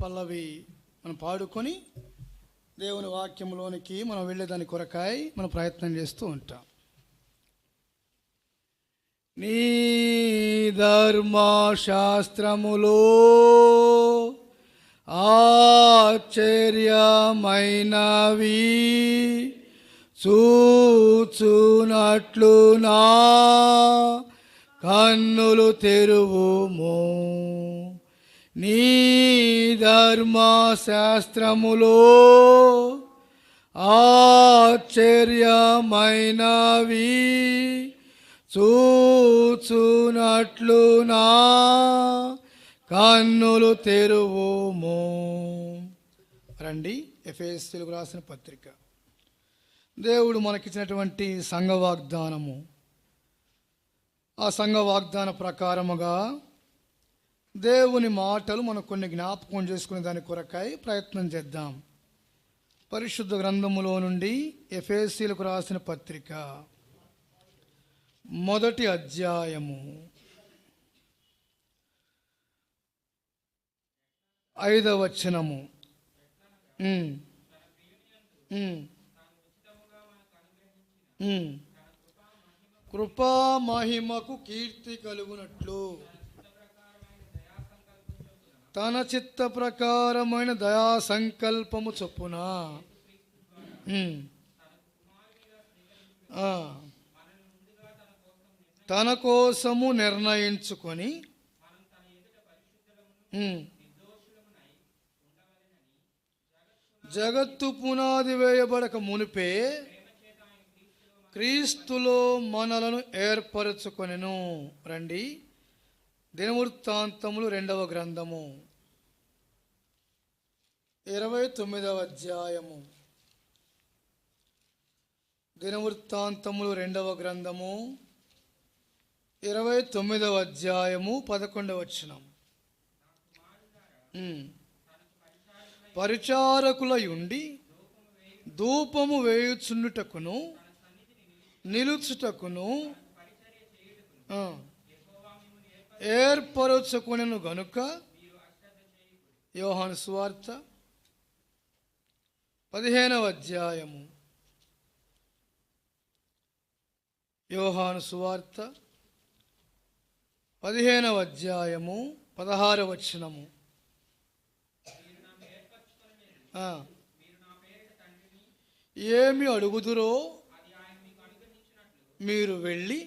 పల్లవి మనం పాడుకొని దేవుని వాక్యంలోనికి మనం వెళ్ళేదాని కొరకాయ మనం ప్రయత్నం చేస్తూ ఉంటాం. నీ ధర్మశాస్త్రములో ఆశ్చర్యమైనవి చూచునట్లు నా కన్నులు తెరువుము. నీ ధర్మశాస్త్రములో ఆశ్చర్యమైనవి చూచునట్లు నా కన్నులు తెరువుము. రండి, ఎఫెసీయులకు రాసిన పత్రిక. దేవుడు మనకిచ్చినటువంటి సంఘ వాగ్దానము, ఆ సంఘ వాగ్దాన ప్రకారముగా దేవుని మాటలు మనం కొన్ని జ్ఞాపకం చేసుకునే దాని కొరకై ప్రయత్నం చేద్దాం. పరిశుద్ధ గ్రంథములో నుండి ఎఫెసీయులకు రాసిన పత్రిక 1వ అధ్యాయము 5వ వచనము. కృపా మహిమకు కీర్తి కలుగునట్లు తన చిత్త ప్రకారమైన దయా సంకల్పము చొప్పున తన కోసము నిర్ణయించుకొని జగత్తు పునాది వేయబడక మునిపే క్రీస్తులో మనలను ఏర్పరచుకొనెను. రండి, దినవృత్తాంతములు 2వ గ్రంథము 29వ అధ్యాయము. దినవృత్తాంతములు 2వ గ్రంథము 29వ అధ్యాయము 11వ వచనం. పరిచారకులయుండి ధూపము వేయుచుండుటకును నిలుచుటకును ఏర్పరచుకొనెను గనుక. యోహాను సువార్త 15వ అధ్యాయము. యోహాను సువార్త 15వ అధ్యాయము 16వ వచనము. ఏమి అడుగుదురో మీరు వెళ్ళి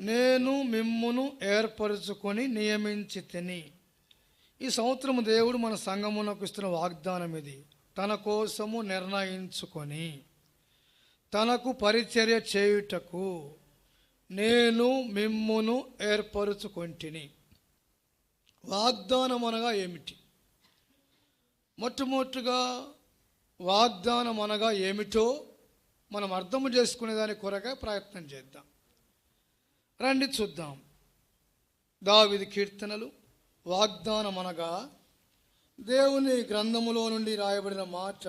నేను మిమ్మును ఏర్పరచుకొని నియమించి తిని. ఈ సంవత్సరము దేవుడు మన సంఘమునకు ఇస్తున్న వాగ్దానం ఇది. తన కోసము నిర్ణయించుకొని తనకు పరిచర్య చేయుటకు నేను మిమ్మును ఏర్పరచుకొంటిని. వాగ్దానం అనగా ఏమిటి? మొట్టమొదటిగా వాగ్దానం అనగా ఏమిటో మనం అర్థము చేసుకునేదాని కొరగా ప్రయత్నం చేద్దాం. రండి చూద్దాం. దావీదు కీర్తనలు. వాగ్దానం అనగా దేవుని గ్రంథములో నుండి రాయబడిన మాట.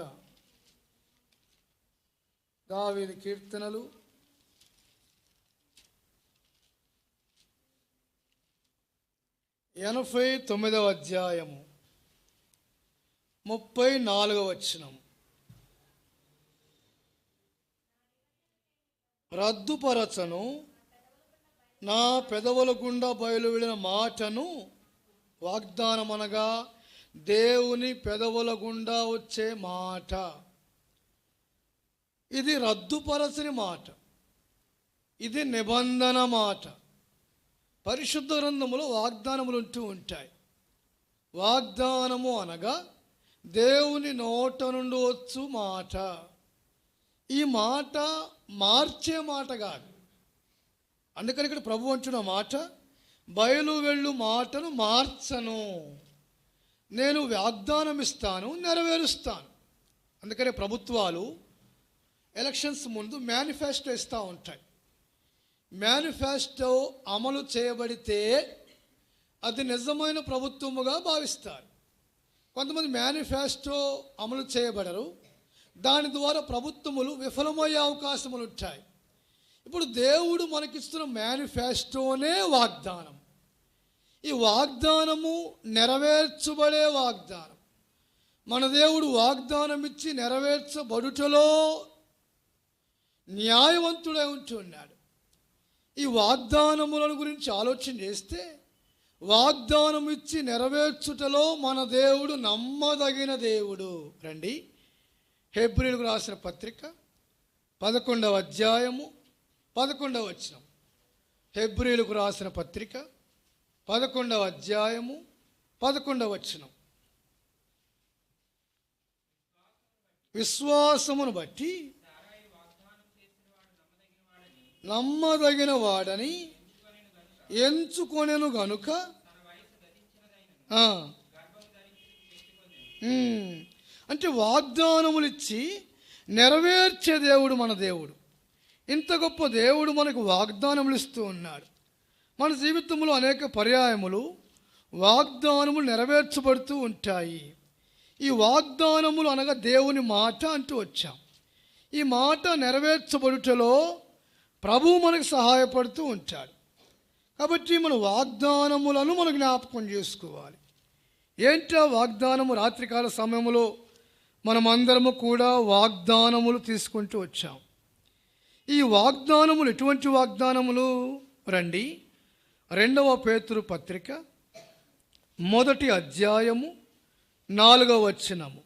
దావీదు కీర్తనలు 89వ అధ్యాయము 34వ వచనం. రద్దుపరచను నా పెదవుల గుండా బయలువెళ్ళిన మాటను. వాగ్దానం అనగా దేవుని పెదవుల గుండా వచ్చే మాట. ఇది రద్దుపరచని మాట, ఇది నిబంధన మాట. పరిశుద్ధ గ్రంథములో వాగ్దానములు ఉంటూ ఉంటాయి. వాగ్దానము అనగా దేవుని నోట నుండి వచ్చు మాట. ఈ మాట మార్చే మాట కాదు. అందుకని ఇక్కడ ప్రభు అంటున్న మాట, బయలు వెళ్ళు మాటను మార్చను, నేను వాగ్దానం ఇస్తాను, నెరవేరుస్తాను. అందుకనే ప్రభుత్వాలు ఎలక్షన్స్ ముందు మేనిఫెస్టో ఇస్తూ ఉంటాయి. మేనిఫెస్టో అమలు చేయబడితే అది నిజమైన ప్రభుత్వముగా భావిస్తారు. కొంతమంది మేనిఫెస్టో అమలు చేయబడరు, దాని ద్వారా ప్రభుత్వములు విఫలమయ్యే అవకాశములు ఉంటాయి. ఇప్పుడు దేవుడు మనకిస్తున్న మేనిఫెస్టోనే వాగ్దానం. ఈ వాగ్దానము నెరవేర్చబడే వాగ్దానం. మన దేవుడు వాగ్దానం ఇచ్చి నెరవేర్చబడుటలో న్యాయవంతుడై ఉంటున్నాడు. ఈ వాగ్దానములను గురించి ఆలోచన చేస్తే వాగ్దానం ఇచ్చి నెరవేర్చుటలో మన దేవుడు నమ్మదగిన దేవుడు. రండి, హెబ్రీయులకు రాసిన పత్రిక 11వ అధ్యాయము 11వ వచనం. హెబ్రీయులకు రాసిన పత్రిక 11వ అధ్యాయము 11వ వచనం. విశ్వాసమును బట్టి నమ్మదగిన వాడని ఎంచుకొనెను గనుక అంటే వాగ్దానములు ఇచ్చి నెరవేర్చే దేవుడు మన దేవుడు. ఇంత గొప్ప దేవుడు మనకు వాగ్దానములు ఇస్తూ ఉన్నాడు. మన జీవితంలో అనేక పర్యాయములు వాగ్దానములు నెరవేర్చబడుతూ ఉంటాయి. ఈ వాగ్దానములు అనగా దేవుని మాట అంటూ వచ్చాం. ఈ మాట నెరవేర్చబడుటలో ప్రభువు మనకు సహాయపడుతూ ఉంటాడు. కాబట్టి మన వాగ్దానములను మనం జ్ఞాపకం చేసుకోవాలి. ఏంటో వాగ్దానము? రాత్రికాల సమయంలో మనమందరము కూడా వాగ్దానములు తీసుకుంటూ వచ్చాం. ఈ వాగ్దానములు ఎటువంటి వాగ్దానములు? రండి, 2వ పేతురు పత్రిక 1వ అధ్యాయము 4వ వచనము.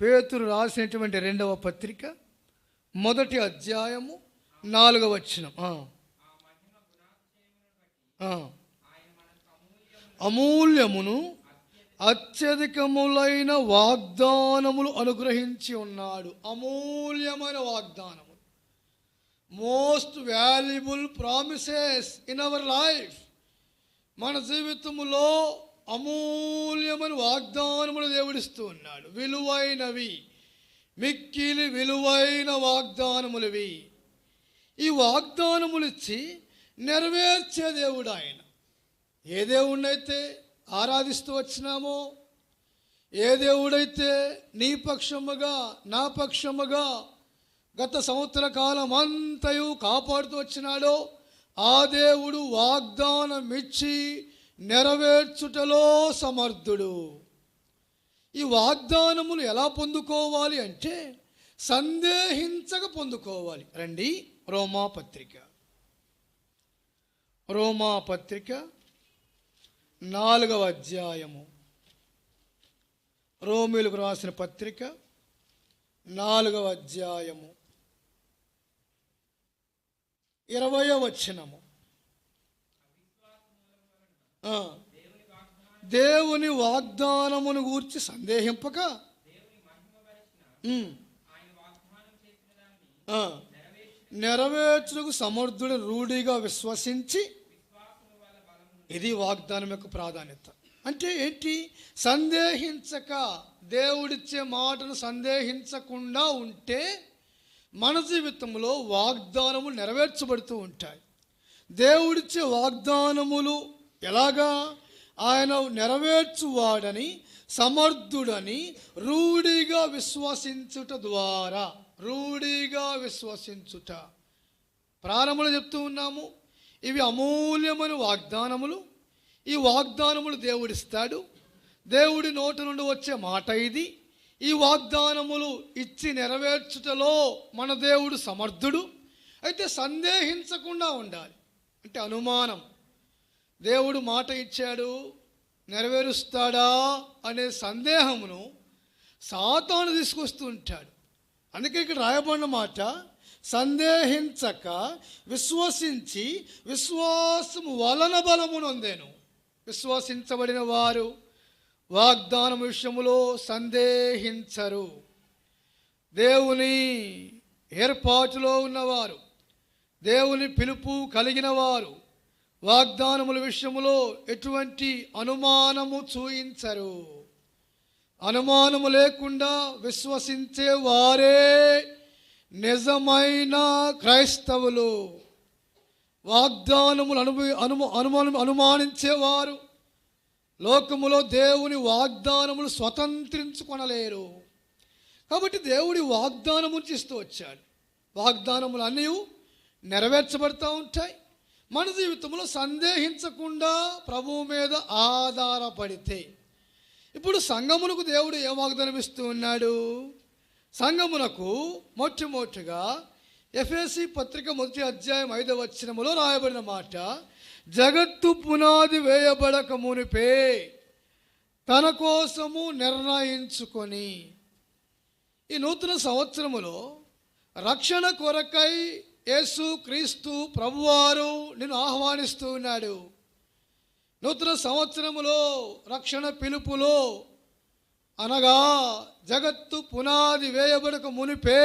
పేతురు రాసినటువంటి 2వ పత్రిక 1వ అధ్యాయము 4వ వచనం. అమూల్యమును అత్యధికములైన వాగ్దానములు అనుగ్రహించి ఉన్నాడు. అమూల్యమైన వాగ్దానములు, most valuable promises in our life. మన జీవితంలో అమూల్యమైన వాగ్దానములు దేవుడిస్తూ ఉన్నాడు. విలువైనవి, మిక్కిలి విలువైన వాగ్దానములవి. ఈ వాగ్దానములు ఇచ్చి నెరవేర్చే దేవుడు ఆయన. ఏ దేవుడినైతే ఆరాధిస్తూ వచ్చినామో, ఏ దేవుడైతే నీ పక్షముగా నా పక్షముగా గత సంవత్సర కాలం అంతయు కాపాడుతూ వచ్చినాడో ఆ దేవుడు వాగ్దానం ఇచ్చి నెరవేర్చుటలో సమర్థుడు. ఈ వాగ్దానములు ఎలా పొందుకోవాలి అంటే సందేహించక పొందుకోవాలి. రండి, రోమా పత్రిక 4వ అధ్యాయము. రోమీయులకు రాసిన పత్రిక 4వ అధ్యాయము 20వ వచనము. దేవుని వాగ్దానమును గూర్చి సందేహింపక నెరవేర్చుటకు సమర్థుడు రూఢిగా విశ్వసించి, ఇది వాగ్దానం యొక్క ప్రాధాన్యత. అంటే ఏంటి? సందేహించక, దేవుడిచ్చే మాటను సందేహించకుండా ఉంటే మన జీవితంలో వాగ్దానములు నెరవేర్చబడుతూ ఉంటాయి. దేవుడిచ్చే వాగ్దానములు ఎలాగా? ఆయన నెరవేర్చువాడని, సమర్థుడని రూఢిగా విశ్వసించుట ద్వారా. రూఢిగా విశ్వసించుట. ప్రారంభంలో చెప్తూ ఉన్నాము, ఇవి అమూల్యమైన వాగ్దానములు. ఈ వాగ్దానములు దేవుడిస్తాడు. దేవుడి నోటి నుండి వచ్చే మాట ఇది. ఈ వాగ్దానములు ఇచ్చి నెరవేర్చుటలో మన దేవుడు సమర్థుడు. అయితే సందేహించకుండా ఉండాలి. అంటే అనుమానం, దేవుడు మాట ఇచ్చాడు, నెరవేరుస్తాడా అనే సందేహమును సాతాను తీసుకొస్తూ ఉంటాడు. అందుకే ఇక్కడ రాయబడిన మాట, సందేహించక విశ్వసించి విశ్వాసము వలన బలము నొందెను. విశ్వసించబడిన వారు వాగ్దానం విషయములో సందేహించరు. దేవుని ఏర్పాటులో ఉన్నవారు, దేవుని పిలుపు కలిగిన వారు వాగ్దానముల విషయములో ఎటువంటి అనుమానము చూయించరు. అనుమానము లేకుండా విశ్వసించే వారే నిజమైన క్రైస్తవులు. వాగ్దానములు అనుమానించేవారు లోకములో దేవుని వాగ్దానములు స్వతంత్రించుకొనలేరు. కాబట్టి దేవుడి వాగ్దానము ఇస్తూ వచ్చాడు. వాగ్దానములు అన్నీ నెరవేర్చబడుతూ ఉంటాయి. మన జీవితంలో సందేహించకుండా ప్రభువు మీద ఆధారపడితే, ఇప్పుడు సంఘమునకు దేవుడు ఏ వాగ్దానం ఇస్తూ ఉన్నాడు? సంఘమునకు మొట్టమొదటిగా ఎఫెసీ పత్రిక 1వ అధ్యాయం 5వ వచనములో రాయబడిన మాట, జగత్తు పునాది వేయబడక మునిపే తన కోసము నిర్ణయించుకొని. ఈ నూతన సంవత్సరములో రక్షణ కొరకై యేసు క్రీస్తు ప్రభువారు నిన్ను ఆహ్వానిస్తూ ఉన్నాడు. నూతన సంవత్సరములో రక్షణ పిలుపులో, అనగా జగత్తు పునాది వేయబడక మునిపే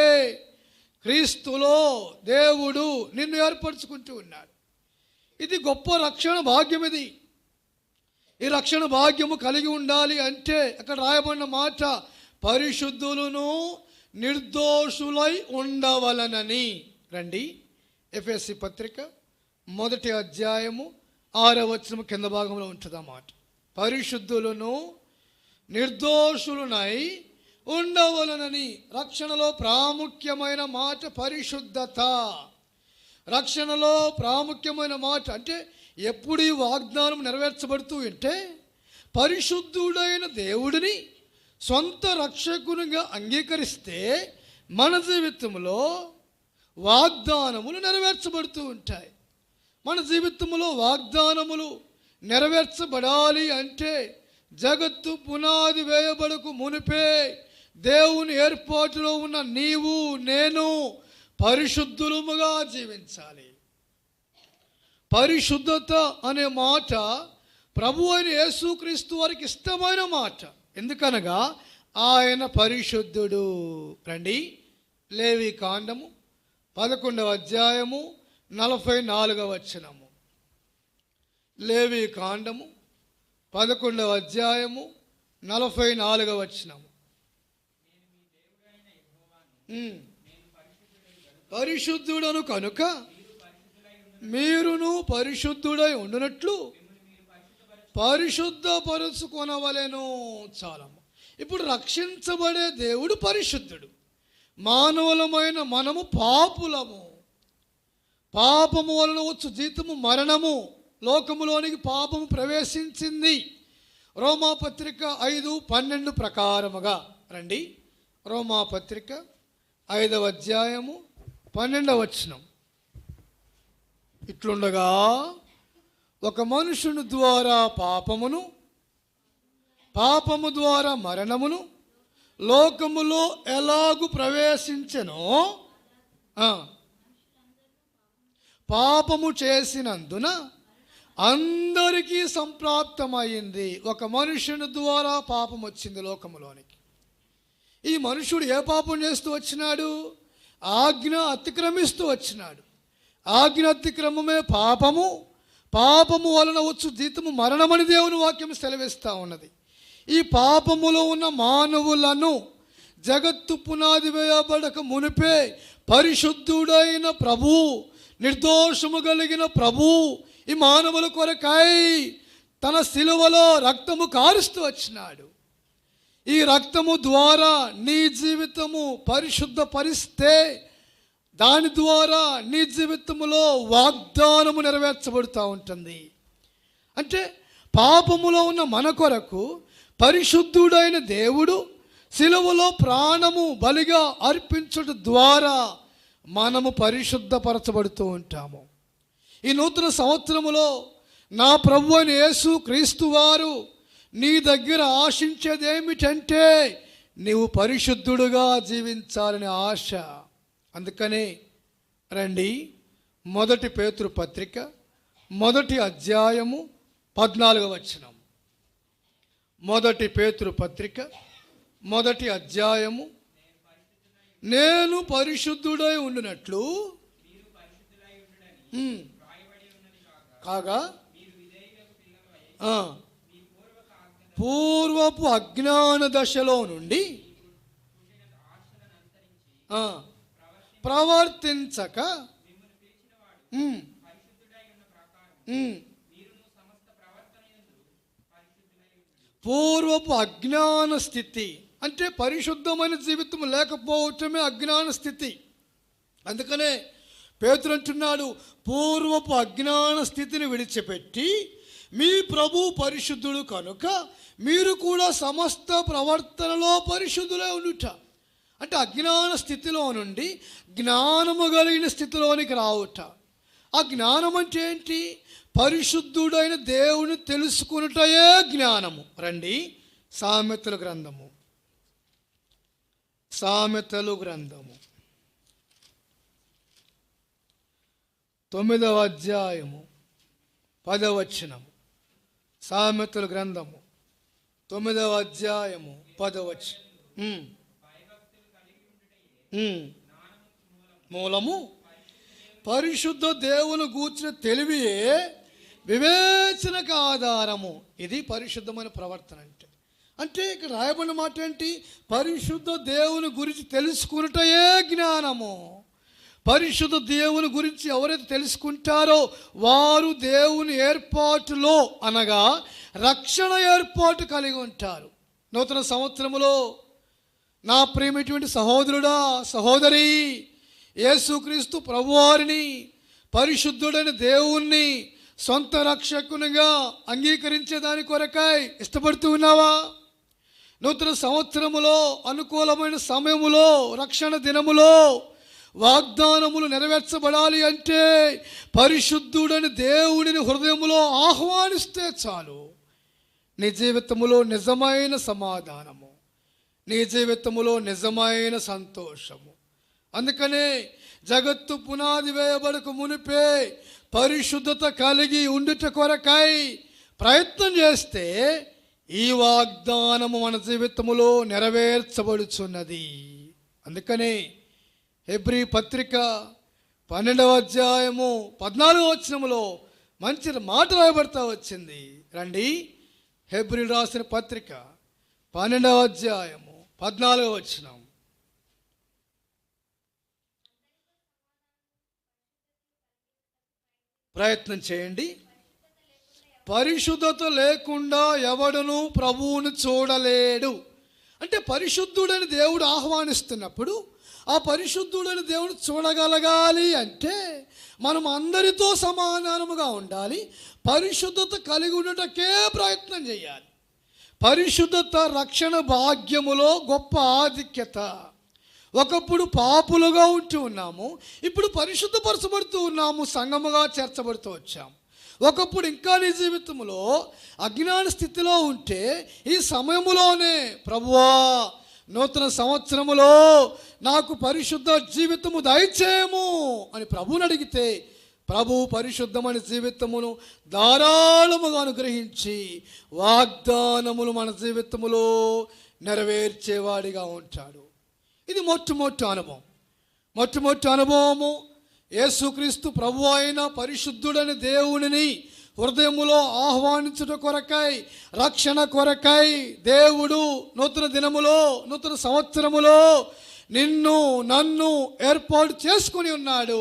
క్రీస్తులో దేవుడు నిన్ను ఏర్పరచుకుంటూ ఉన్నాడు. ఇది గొప్ప రక్షణ భాగ్యం. ఈ రక్షణ భాగ్యము కలిగి ఉండాలి అంటే అక్కడ రాయబడిన మాట, పరిశుద్ధులను నిర్దోషులై ఉండవలనని. రండి, ఎఫెసీ పత్రిక 1వ అధ్యాయము 6వ వచనం కింద భాగంలో ఉంటుంది ఆ మాట. పరిశుద్ధులను నిర్దోషులునై ఉండవలనని. రక్షణలో ప్రాముఖ్యమైన మాట పరిశుద్ధత. రక్షణలో ప్రాముఖ్యమైన మాట అంటే ఎప్పుడు ఈ వాగ్దానం నెరవేర్చబడుతూ ఉంటే, పరిశుద్ధుడైన దేవుడిని సొంత రక్షకునిగా అంగీకరిస్తే మన జీవితంలో వాగ్దానములు నెరవేర్చబడుతూ ఉంటాయి. మన జీవితంలో వాగ్దానములు నెరవేర్చబడాలి అంటే జగత్తు పునాది వేయబడకు మునిపే దేవుని ఏర్పాటులో ఉన్న నీవు నేను పరిశుద్ధులముగా జీవించాలి. పరిశుద్ధత అనే మాట ప్రభు అయిన యేసుక్రీస్తు వారికి ఇష్టమైన మాట. ఎందుకనగా ఆయన పరిశుద్ధుడు. రండి, లేవి కాండము 11వ అధ్యాయము 44వ వచనము. లేవి కాండము 11వ అధ్యాయము 44వ వచనము. పరిశుద్ధుడను కనుక మీరును పరిశుద్ధుడై ఉండునట్లు పరిశుద్ధపరుచుకొనవలెను. చాలమ్మ. ఇప్పుడు రక్షించబడే దేవుడు పరిశుద్ధుడు. మానవులమైన మనము పాపులము. పాపము వలన వచ్చు జీతము మరణము. లోకములోనికి పాపము ప్రవేశించింది. రోమాపత్రిక 5:12 ప్రకారముగా. రండి, రోమాపత్రిక 5వ అధ్యాయము 12వ వచనం. ఇట్లుండగా ఒక మనుషుని ద్వారా పాపమును, పాపము ద్వారా మరణమును లోకములో ఎలాగు ప్రవేశించెనో, పాపము చేసినందున అందరికీ సంప్రాప్తమైంది. ఒక మనుషుని ద్వారా పాపం వచ్చింది లోకములోనికి. ఈ మనుషుడు ఏ పాపం చేస్తూ వచ్చినాడు? ఆజ్ఞ అతిక్రమిస్తూ వచ్చినాడు. ఆజ్ఞ అతిక్రమమే పాపము. పాపము వలన వచ్చు జీతము మరణమని దేవుని వాక్యం సెలవిస్తూ ఉన్నది. ఈ పాపములో ఉన్న మానవులను జగత్తు పునాది వేయబడక మునిపే పరిశుద్ధుడైన ప్రభు, నిర్దోషము కలిగిన ప్రభు ఈ మానవుల కొరకై తన శిలువలో రక్తము కారుస్తూ వచ్చినాడు. ఈ రక్తము ద్వారా నీ జీవితము పరిశుద్ధపరిస్తే దాని ద్వారా నీ జీవితంలో వాగ్దానము నెరవేర్చబడుతూ ఉంటుంది. అంటే పాపములో ఉన్న మన కొరకు పరిశుద్ధుడైన దేవుడు శిలువలో ప్రాణము బలిగా అర్పించడం ద్వారా మనము పరిశుద్ధపరచబడుతూ ఉంటాము. ఈ నూతన సంవత్సరములో నా ప్రభు అయిన యేసు క్రీస్తు వారు నీ దగ్గర ఆశించేది ఏమిటంటే నీవు పరిశుద్ధుడుగా జీవించాలని ఆశ. అందుకనే రండి, 1 పేతురు పత్రిక 1వ అధ్యాయము 14వ వచనం. 1 పేతురు పత్రిక 1వ అధ్యాయము, నేను పరిశుద్ధుడై ఉండునట్లు కాగా పూర్వపు అజ్ఞాన దశలో నుండి ప్రవర్తించక పూర్వపు అజ్ఞాన స్థితి అంటే పరిశుద్ధమైన జీవితం లేకపోవటమే అజ్ఞాన స్థితి. అందుకనే పేతురు అంటున్నాడు, పూర్వపు అజ్ఞాన స్థితిని విడిచిపెట్టి మీ ప్రభు పరిశుద్ధుడు కనుక మీరు కూడా సమస్త ప్రవర్తనలో పరిశుద్ధులే ఉండుట. అంటే అజ్ఞాన స్థితిలో నుండి జ్ఞానము కలిగిన స్థితిలోనికి రావుట. ఆ జ్ఞానం అంటే ఏంటి? పరిశుద్ధుడైన దేవుని తెలుసుకున్నటయే జ్ఞానము. రండి, సామెతల గ్రంథము 9వ అధ్యాయము 10వ వచనము. సామెతల గ్రంథము 9వ అధ్యాయము 10వ వచనం. మూలము పరిశుద్ధ దేవుని గూర్చిన తెలివియే వివేచనకు ఆధారము. ఇది పరిశుద్ధమైన ప్రవర్తన అంటే ఇక్కడ రాయబడిన మాట ఏంటి? పరిశుద్ధ దేవుని గురించి తెలుసుకున్నటయే జ్ఞానము. పరిశుద్ధ దేవుని గురించి ఎవరైతే తెలుసుకుంటారో వారు దేవుని ఏర్పాటులో అనగా రక్షణ ఏర్పాటు కలిగి ఉంటారు. నూతన సంవత్సరములో నా ప్రియమైనటువంటి సహోదరుడా, సహోదరి, యేసుక్రీస్తు ప్రభువారిని, పరిశుద్ధుడైన దేవుణ్ణి సొంత రక్షకునిగా అంగీకరించే దాని కొరకై ఇష్టపడుతూ ఉన్నావా? నూతన సంవత్సరములో, అనుకూలమైన సమయములో, రక్షణ దినములో వాగ్దానములు నెరవేర్చబడాలి అంటే పరిశుద్ధుడని దేవుడిని హృదయములో ఆహ్వానిస్తే చాలు. నీ జీవితములో నిజమైన సమాధానము, నీ జీవితములో నిజమైన సంతోషము. అందుకనే జగత్తు పునాది వేయబడక మునిపే పరిశుద్ధత కలిగి ఉండుట కొరకై ప్రయత్నం చేస్తే ఈ వాగ్దానము మన జీవితములో నెరవేర్చబడుచున్నది. అందుకనే హెబ్రీ పత్రిక 12వ అధ్యాయము 14వ వచనములో మంచి మాట రాయబడతా వచ్చింది. రండి, హెబ్రీ రాసిన పత్రిక 12వ అధ్యాయము 14వ వచనం. ప్రయత్నం చేయండి. పరిశుద్ధత లేకుండా ఎవడును ప్రభువును చూడలేడు. అంటే పరిశుద్ధుడని దేవుడు ఆహ్వానిస్తున్నప్పుడు ఆ పరిశుద్ధుడని దేవుడు చూడగలగాలి అంటే మనం అందరితో సమాధానముగా ఉండాలి. పరిశుద్ధత కలిగి ఉండటకే ప్రయత్నం చేయాలి. పరిశుద్ధత రక్షణ భాగ్యములో గొప్ప ఆధిక్యత. ఒకప్పుడు పాపులుగా ఉంటూ ఉన్నాము, ఇప్పుడు పరిశుద్ధపరచబడుతూ ఉన్నాము, సంఘముగా చేర్చబడుతూ వచ్చాము. ఒకప్పుడు ఇంకా నీ జీవితంలో అజ్ఞాన స్థితిలో ఉంటే ఈ సమయములోనే ప్రభువా నూతన సంవత్సరములో నాకు పరిశుద్ధ జీవితము దయచేయము అని ప్రభువుని అడిగితే ప్రభు పరిశుద్ధమైన జీవితమును ధారాళముగా అనుగ్రహించి వాగ్దానములు మన జీవితములో నెరవేర్చేవాడిగా ఉంటాడు. ఇది మొట్టమొదటి అనుభవము. యేసుక్రీస్తు ప్రభు అయిన పరిశుద్ధుడని దేవునిని హృదయములో ఆహ్వానించుట కొరకై, రక్షణ కొరకై దేవుడు నూతన దినములో, నూతన సంవత్సరములో నిన్ను నన్ను ఏర్పాటు చేసుకుని ఉన్నాడు.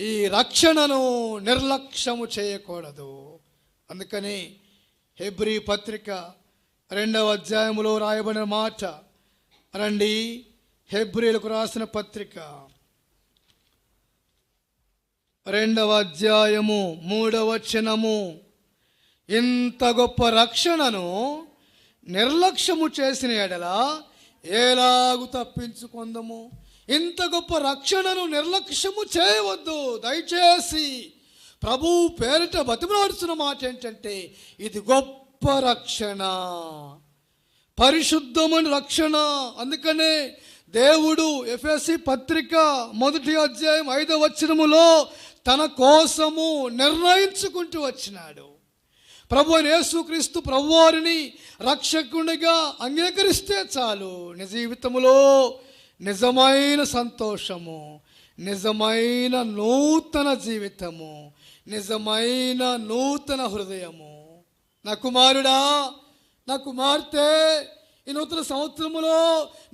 ఈ రక్షణను నిర్లక్ష్యము చేయకూడదు. అందుకని హెబ్రీ పత్రిక 2వ అధ్యాయములో రాయబడిన మాట. రండి, హెబ్రీలకు రాసిన పత్రిక 2వ అధ్యాయము 3వ వచనము. ఇంత గొప్ప రక్షణను నిర్లక్ష్యము చేసిన ఎడల ఎలాగు తప్పించుకుందాము? ఇంత గొప్ప రక్షణను నిర్లక్ష్యము చేయవద్దు. దయచేసి ప్రభు పేరిట బతిమలాడుతున్న మాట ఏంటంటే ఇది గొప్ప రక్షణ, పరిశుద్ధమైన రక్షణ. అందుకనే దేవుడు ఎఫెసీ పత్రిక 1వ అధ్యాయం 5వ వచనములో తన కోసము నిర్ణయించుకుంటూ వచ్చినాడు. ప్రభు యేసుక్రీస్తు ప్రభువారిని రక్షకునిగా అంగీకరిస్తే చాలు నీ జీవితములో నిజమైన సంతోషము, నిజమైన నూతన జీవితము, నిజమైన నూతన హృదయము. నా కుమారుడా, నా కుమార్తె, ఈ నూతన సంవత్సరములో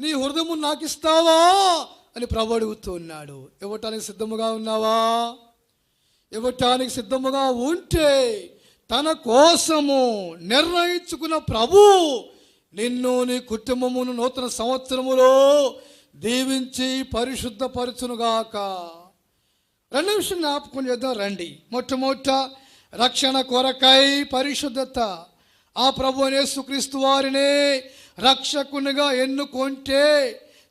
నీ హృదయము నాకు ఇస్తావా అని ప్రభు అడుగుతూ ఉన్నాడు. ఇవ్వటానికి సిద్ధముగా ఉన్నావా? ఇవ్వటానికి సిద్ధముగా ఉంటే తన కోసము నిర్ణయించుకున్న ప్రభు నిన్ను, నీ కుటుంబమును నూతన సంవత్సరములో దీవించి పరిశుద్ధపరచునుగాక. రెండు విషయం జ్ఞాపకం చేద్దాం రండి. మొట్టమొదట రక్షణ కొరకై పరిశుద్ధత. ఆ ప్రభు యేసుక్రీస్తు వారినే రక్షకునిగా ఎన్నుకుంటే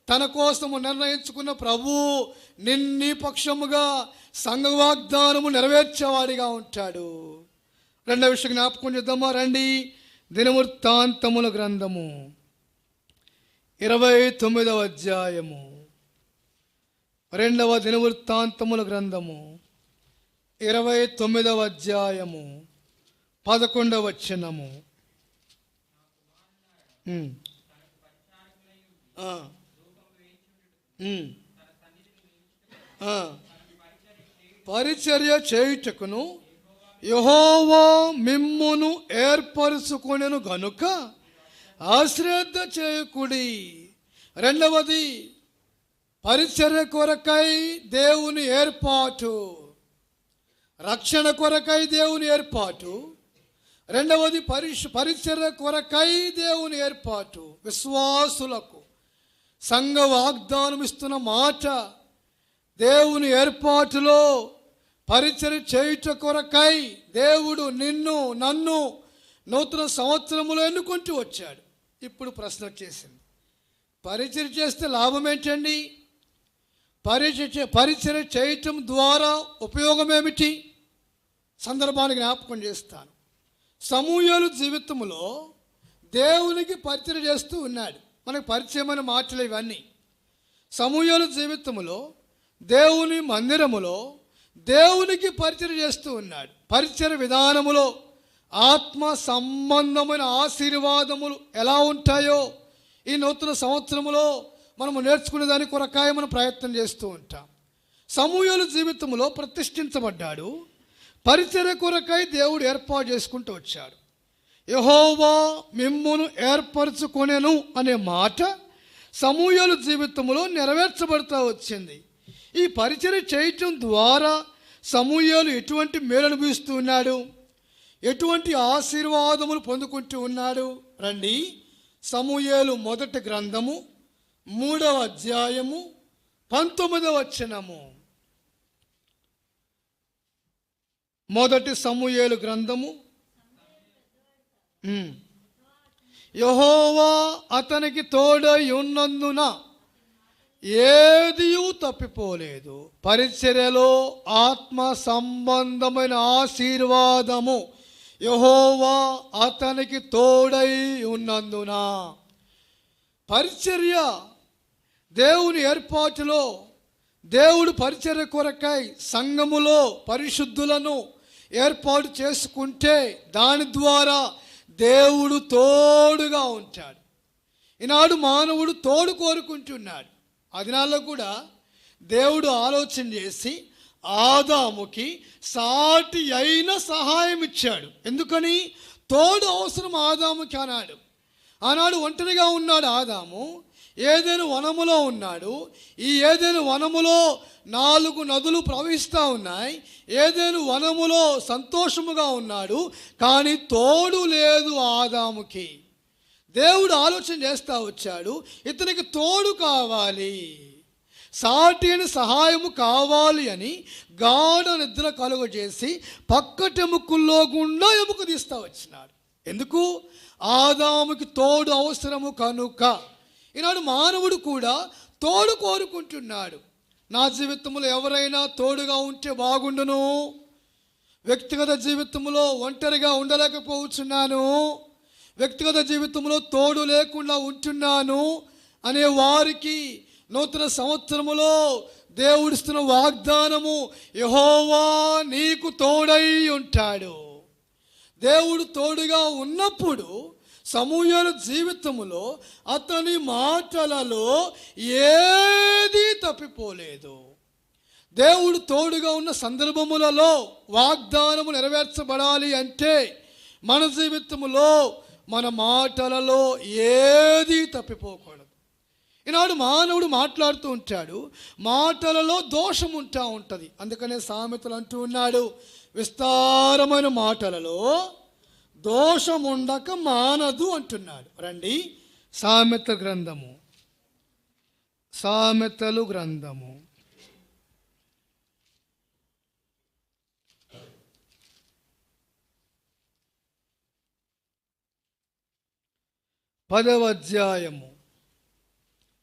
తన కోసము నిర్ణయించుకున్న ప్రభు నిన్ని పక్షముగా సంఘ వాగ్దానము నెరవేర్చేవాడిగా ఉంటాడు. రెండవ విషయం జ్ఞాపకం చేద్దామా రండి. దినవృత్తాంతముల గ్రంథము 29వ అధ్యాయము. రెండవ దినవృత్తాంతముల గ్రంథము 29వ అధ్యాయము 11వ వచనము. పరిచర్య చేయుటకును యెహోవా మిమ్మును ఏర్పరచుకొనెను గనుక అశ్రద్ధ చేయకుడి. రెండవది పరిచర్య కొరకై దేవుని ఏర్పాటు. రక్షణ కొరకై దేవుని ఏర్పాటు. రెండవది పరిచర్య కొరకై దేవుని ఏర్పాటు. విశ్వాసులకు సంఘ వాగ్దానం ఇస్తున్న మాట, దేవుని ఏర్పాటులో పరిచర్య చేయుట కొరకై దేవుడు నిన్ను నన్ను నూతన సంవత్సరములో ఎన్నుకుంటూ వచ్చాడు. ఇప్పుడు ప్రశ్న వచ్చేసింది, పరిచర్య చేస్తే లాభం ఏంటండి? పరిచర్య చేయటం ద్వారా ఉపయోగం ఏమిటి? సందర్భాన్ని జ్ఞాపకం చేస్తాను. సమూయేలు జీవితంలో దేవునికి పరిచర్య చేస్తూ ఉన్నాడు. మనకు పరిచయమైన మాటలు ఇవన్నీ. సమూయేలు జీవితంలో దేవుని మందిరములో దేవునికి పరిచర్య చేస్తూ ఉన్నాడు. పరిచర్య విధానములో ఆత్మ సంబంధమైన ఆశీర్వాదములు ఎలా ఉంటాయో ఈ నూతన సంవత్సరములో మనము నేర్చుకునే దాని కొరకాయ మనం ప్రయత్నం చేస్తూ ఉంటాం. సమూయేలు జీవితంలో ప్రతిష్ఠించబడ్డాడు. పరిచర్య కొరకై దేవుడు ఏర్పాటు చేసుకుంటూ వచ్చాడు. యెహోవా మిమ్మును ఏర్పరచుకొనెను అనే మాట సమూయేలు జీవితంలో నెరవేర్చబడుతూ వచ్చింది. ఈ పరిచర్య చేయటం ద్వారా సమూయేలు ఎటువంటి మేలు అనుభవిస్తూ ఉన్నాడు, ఎటువంటి ఆశీర్వాదములు పొందుకుంటూ ఉన్నాడు రండి. సమూయేలు మొదటి గ్రంథము 3వ అధ్యాయము 19వ వచనము. మొదటి సమూయేలు గ్రంథము. యెహోవా అతనికి తోడై ఉన్నందున ఏదియూ తప్పిపోలేదు. పరిచర్యలో ఆత్మ సంబంధమైన ఆశీర్వాదము యెహోవా అతనికి తోడై ఉన్నందున. పరిచర్య దేవుని ఏర్పాటులో దేవుడు పరిచర్య కొరకై సంఘములో పరిశుద్ధులను ఏర్పాటు చేసుకుంటే దాని ద్వారా దేవుడు తోడుగా ఉంటాడు. ఈనాడు మానవుడు తోడు కోరుకుంటున్నాడు. ఆ దినాల్లో కూడా దేవుడు ఆలోచన చేసి ఆదాముకి సాటి అయిన సహాయం ఇచ్చాడు. ఎందుకని? తోడు అవసరం ఆదాముకి అన్నాడు. ఆనాడు ఒంటరిగా ఉన్నాడు ఆదాము. ఏదైనా వనములో ఉన్నాడు. ఈ ఏదైనా వనములో 4 నదులు ప్రవహిస్తూ ఉన్నాయి. ఏదైనా వనములో సంతోషముగా ఉన్నాడు, కానీ తోడు లేదు ఆదాముకి. దేవుడు ఆలోచన చేస్తూ వచ్చాడు, ఇతనికి తోడు కావాలి, సాటి అని సహాయము కావాలి అని గాఢ నిద్ర కలుగజేసి పక్కటెముకల్లో గుండా ఎముక తీస్తూ వచ్చినాడు. ఎందుకు? ఆదాముకి తోడు అవసరము కనుక. ఈనాడు మానవుడు కూడా తోడు కోరుకుంటున్నాడు. నా జీవితంలో ఎవరైనా తోడుగా ఉంటే బాగుండును, వ్యక్తిగత జీవితంలో ఒంటరిగా ఉండలేకపోతున్నాను, వ్యక్తిగత జీవితంలో తోడు లేకుండా ఉంటున్నాను అనే వారికి నూతన సంవత్సరములో దేవుడిస్తున్న వాగ్దానము, యెహోవా నీకు తోడై ఉంటాడు. దేవుడు తోడుగా ఉన్నప్పుడు సమూయేలు జీవితములో అతని మాటలలో ఏదీ తప్పిపోలేదు. దేవుడు తోడుగా ఉన్న సందర్భములలో వాగ్దానము నెరవేర్చబడాలి అంటే మన జీవితములో మన మాటలలో ఏదీ తప్పిపోకూడదు. ఈనాడు మానవుడు మాట్లాడుతూ ఉంటాడు, మాటలలో దోషం ఉంటుంది. అందుకనే సామెతలు అంటూ ఉన్నాడు, విస్తారమైన మాటలలో దోషం ఉండక మానదు అంటున్నాడు. రండి, సామెతలు గ్రంథము 10వ అధ్యాయము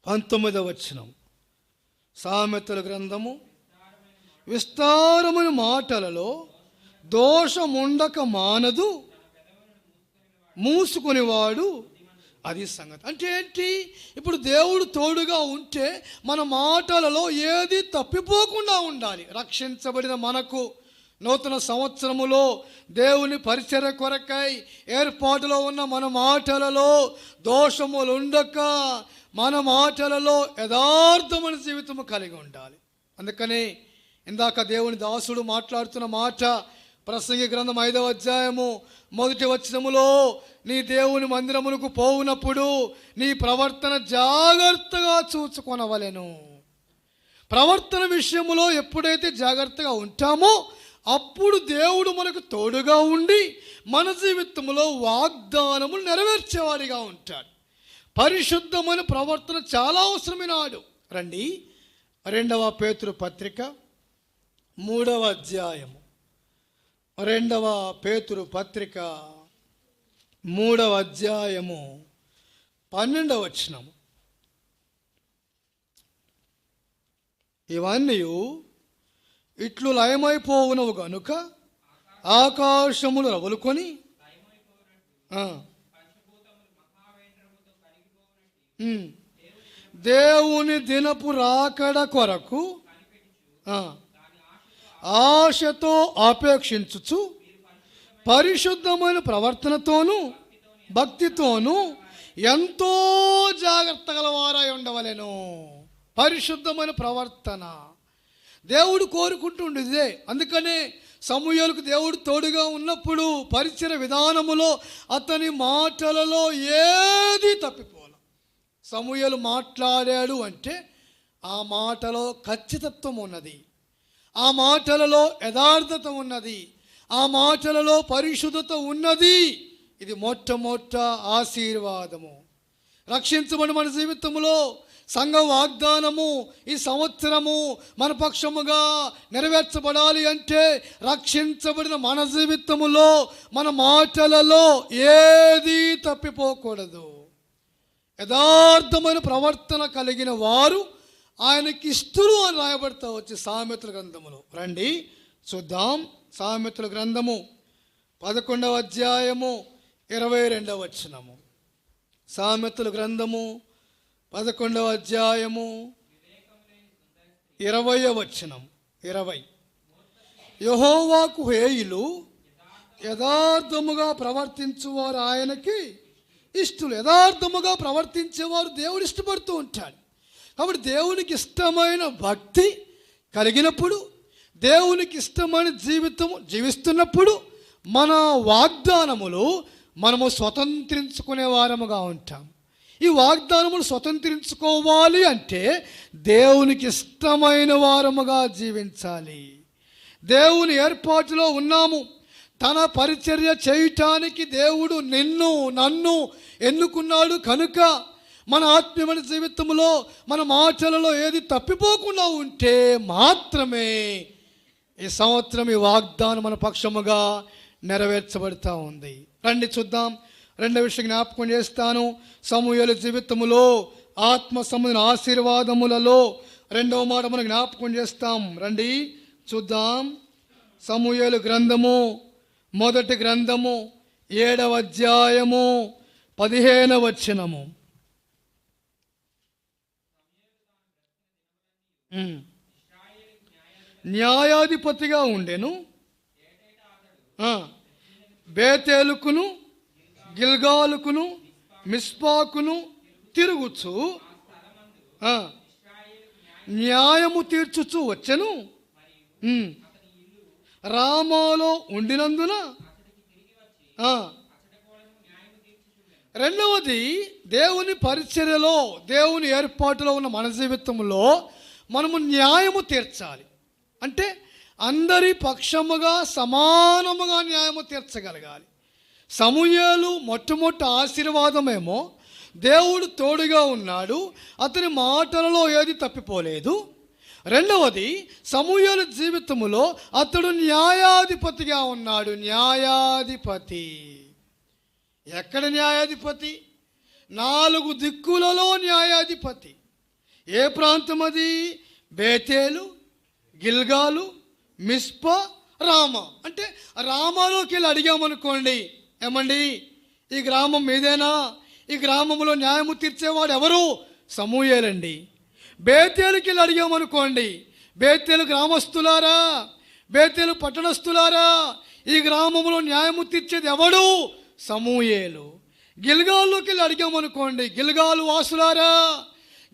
19వ వచనం. సామెతల గ్రంథము విస్తారమైన మాటలలో దోషముండక మానదు, మూసుకునేవాడు అది సంగతి. అంటే ఏంటి? ఇప్పుడు దేవుడు తోడుగా ఉంటే మన మాటలలో ఏది తప్పిపోకుండా ఉండాలి. రక్షించబడిన మనకు నూతన సంవత్సరములో దేవుని పరిచర్య కొరకై ఏర్పాటులో ఉన్న మన మాటలలో దోషములు ఉండక మన మాటలలో యథార్థమైన జీవితము కలిగి ఉండాలి. అందుకని ఇందాక దేవుని దాసుడు మాట్లాడుతున్న మాట ప్రసంగి గ్రంథం 5వ అధ్యాయము 1వ వచనములో, నీ దేవుని మందిరమునకు పోవునప్పుడు నీ ప్రవర్తన జాగ్రత్తగా చూచుకొనవలెను. ప్రవర్తన విషయములో ఎప్పుడైతే జాగ్రత్తగా ఉంటామో అప్పుడు దేవుడు మనకు తోడుగా ఉండి మన జీవితంలో వాగ్దానములు నెరవేర్చేవాడిగా ఉంటాడు. పరిశుద్ధమైన ప్రవర్తన చాలా అవసరమైనాడు. రండి, 2వ పేతురు పత్రిక 3వ అధ్యాయము, 2వ పేతురు పత్రిక 3వ అధ్యాయము 12వ వచనము. ఇవన్నీ ఇట్లు లయమైపోవునవు గనుక ఆకాశములు రగులుకొని దేవుని దినపు రాకడ కొరకు ఆశతో ఆపేక్షించుచు పరిశుద్ధమైన ప్రవర్తనతోనూ భక్తితోనూ ఎంతో జాగ్రత్త గలవారై ఉండవలెను. పరిశుద్ధమైన ప్రవర్తన దేవుడు కోరుకుంటుండేదే. అందుకనే సమూయేలుకు దేవుడు తోడుగా ఉన్నప్పుడు పరిచయ విధానములో అతని మాటలలో ఏది తప్పిపోలే. సమూయేలు మాట్లాడాడు అంటే ఆ మాటలో ఖచ్చితత్వం ఉన్నది, ఆ మాటలలో యథార్థత ఉన్నది, ఆ మాటలలో పరిశుద్ధత ఉన్నది. ఇది మొట్టమొదట ఆశీర్వాదము. రక్షించబడి మన జీవితంలో సంఘ వాగ్దానము ఈ సంవత్సరము మన పక్షముగా నెరవేర్చబడాలి అంటే రక్షించబడిన మన జీవితములో మన మాటలలో ఏది తప్పిపోకూడదు. యథార్థమైన ప్రవర్తన కలిగిన వారు ఆయనకి ఇష్టలు అని రాయబడతా వచ్చి సామెతల గ్రంథములో. రండి చూద్దాం. సామెతల గ్రంథము 11వ అధ్యాయము 22వ వచనము. సామెతల గ్రంథము 11వ అధ్యాయము 20వ వచనం. 20 యెహోవాకు హేయులు యథార్థముగా ప్రవర్తించువారు ఆయనకి ఇష్టలు. యథార్థముగా ప్రవర్తించేవారు దేవుడు ఇష్టపడుతూ ఉంటాడు. కాబట్టి దేవునికి ఇష్టమైన భక్తి కలిగినప్పుడు, దేవునికి ఇష్టమైన జీవితం జీవిస్తున్నప్పుడు మన వాగ్దానములు మనము స్వతంత్రించుకునే వారముగా ఉంటాం. ఈ వాగ్దానములు స్వతంత్రించుకోవాలి అంటే దేవునికి ఇష్టమైన వారముగా జీవించాలి. దేవుని ఏర్పాటులో ఉన్నాము. తన పరిచర్య చేయటానికి దేవుడు నన్ను ఎన్నుకున్నాడు కనుక మన ఆత్మీయమైన జీవితంలో మన మాటలలో ఏది తప్పిపోకుండా ఉంటే మాత్రమే ఈ సంవత్సరం ఈ వాగ్దానం మన పక్షముగా నెరవేర్చబడుతూ ఉంది. రండి చూద్దాం. రెండవ విషయం జ్ఞాపకం చేస్తాను. సమూయేలు జీవితములో ఆత్మ సంబంధించిన ఆశీర్వాదములలో రెండవ మాట మనం జ్ఞాపకం చేస్తాం. రండి చూద్దాం. సమూయేలు గ్రంథము మొదటి గ్రంథము 7వ అధ్యాయము 15వ వచనము. న్యాయాధిపతిగా ఉండెను, బేతేలుకును గిల్గాలుకును మిస్పాకును తిరుగుచు న్యాయము తీర్చుచు వచ్చెను. రామాలో ఉండినందున రెండవది దేవుని పరిచర్యలో దేవుని ఏర్పాటులో ఉన్న మన జీవితంలో మనము న్యాయము తీర్చాలి. అంటే అందరి పక్షముగా సమానముగా న్యాయము తీర్చగలగాలి. సమూయేలు మొట్టమొదటి ఆశీర్వాదమేమో దేవుడు తోడుగా ఉన్నాడు, అతని మాటలలో ఏది తప్పిపోలేదు. రెండవది సమూయేలు జీవితములో అతడు న్యాయాధిపతిగా ఉన్నాడు. న్యాయాధిపతి ఎక్కడ న్యాయాధిపతి? 4 దిక్కులలో న్యాయాధిపతి. ఏ ప్రాంతం అది? బేతేలు, గిల్గాలు, మిస్పా, రామ. అంటే రామాలోకి వెళ్ళి అడిగామనుకోండి, ఏమండి ఈ గ్రామం మీదేనా? ఈ గ్రామంలో న్యాయము తీర్చేవాడు ఎవరు? సమూయేలండి. బేతేలుకి వెళ్ళి అడిగామనుకోండి, బేతేలు గ్రామస్తులారా, బేతేలు పట్టణస్తులారా, ఈ గ్రామంలో న్యాయము తీర్చేది ఎవడు? సమూయేలు. గిల్గాల్లోకి వెళ్ళి అడిగామనుకోండి, గిల్గాలు వాసులారా,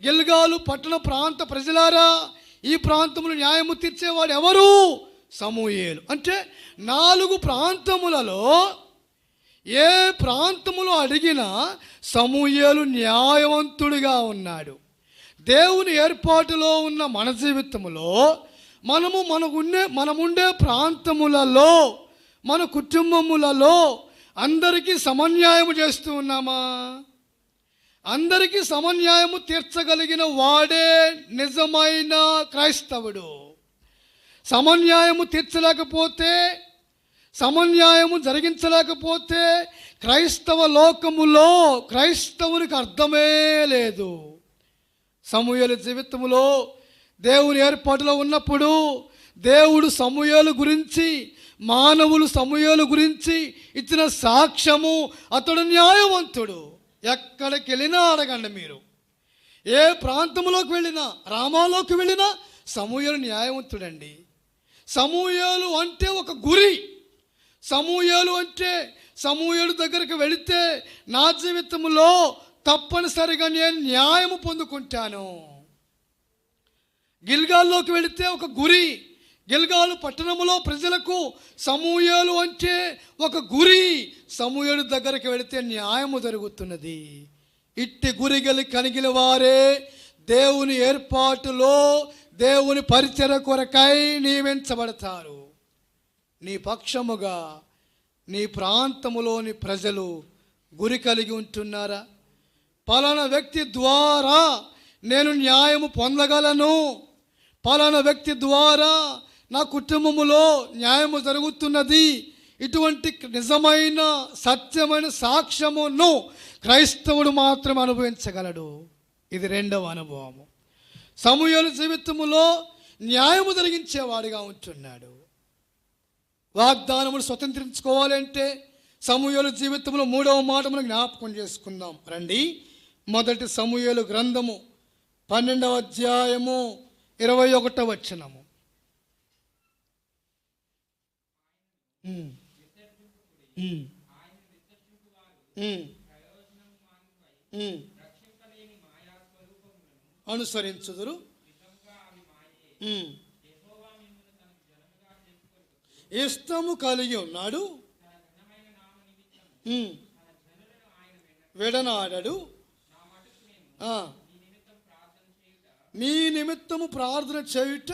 గిల్గాలు పట్టణ ప్రాంత ప్రజలారా, ఈ ప్రాంతంలో న్యాయము తీర్చేవాడు ఎవరు? సమూయేలు. అంటే 4 ప్రాంతములలో ఏ ప్రాంతములో అడిగినా సమూయేలు న్యాయవంతుడిగా ఉన్నాడు. దేవుని ఏర్పాటులో ఉన్న మన జీవితంలో మనముండే ప్రాంతములలో, మన కుటుంబములలో అందరికీ సమన్యాయము చేస్తూ ఉన్నామా? అందరికీ సమన్యాయము తీర్చగలిగిన వాడే నిజమైన క్రైస్తవుడు. సమన్యాయము తీర్చలేకపోతే, సమన్యాయము జరిగించలేకపోతే క్రైస్తవ లోకములో క్రైస్తవునికి అర్థమే లేదు. సమూయేలు జీవితంలో దేవుని ఏర్పాటులో ఉన్నప్పుడు దేవుడు సమూయేలు గురించి, మానవులు సమూయేలు గురించి ఇచ్చిన సాక్ష్యము, అతడు న్యాయవంతుడు. ఎక్కడికి వెళ్ళినా అడగండి మీరు, ఏ ప్రాంతంలోకి వెళ్ళినా, రామాలోకి వెళ్ళినా సమూయేలు న్యాయవంతుడండి. సమూయేలు అంటే ఒక గురి. సమూయేలు అంటే సమూయేలు దగ్గరికి వెళితే నా జీవితంలో తప్పనిసరిగా నేను న్యాయము పొందుకుంటాను. గిల్గాల్లోకి వెళితే ఒక గురి. గిల్గాలు పట్టణంలో ప్రజలకు సమూయేలు అంటే ఒక గురి. సమూయేలు దగ్గరికి వెళితే న్యాయము జరుగుతున్నది. ఇట్టి గురిగలి కనిగిన వారే దేవుని ఏర్పాటులో దేవుని పరిచర్య కొరకై నియమించబడతారు. నీ పక్షముగా నీ ప్రాంతములోని ప్రజలు గురి కలిగి ఉంటున్నారా? పలానా వ్యక్తి ద్వారా నేను న్యాయము పొందగలను, పలానా వ్యక్తి ద్వారా నా కుటుంబములో న్యాయము జరుగుతున్నది, ఇటువంటి నిజమైన సత్యమైన సాక్ష్యమును క్రైస్తవుడు మాత్రం అనుభవించగలడు. ఇది 2వ అనుభవము. సమూయేలు జీవితములో న్యాయము జరిగించేవాడిగా ఉంటున్నాడు. వాగ్దానములు స్వతంత్రించుకోవాలంటే సమూయేలు జీవితంలో 3వ మాట మనం జ్ఞాపకం చేసుకుందాం రండి. 1 సమూయేలు గ్రంథము 12వ అధ్యాయము 21వ వచనము. అనుసరించుదురు, ఇష్టము కలిగి ఉన్నాడు, విడనాడడు. నీ నిమిత్తము ప్రార్థన చేయుట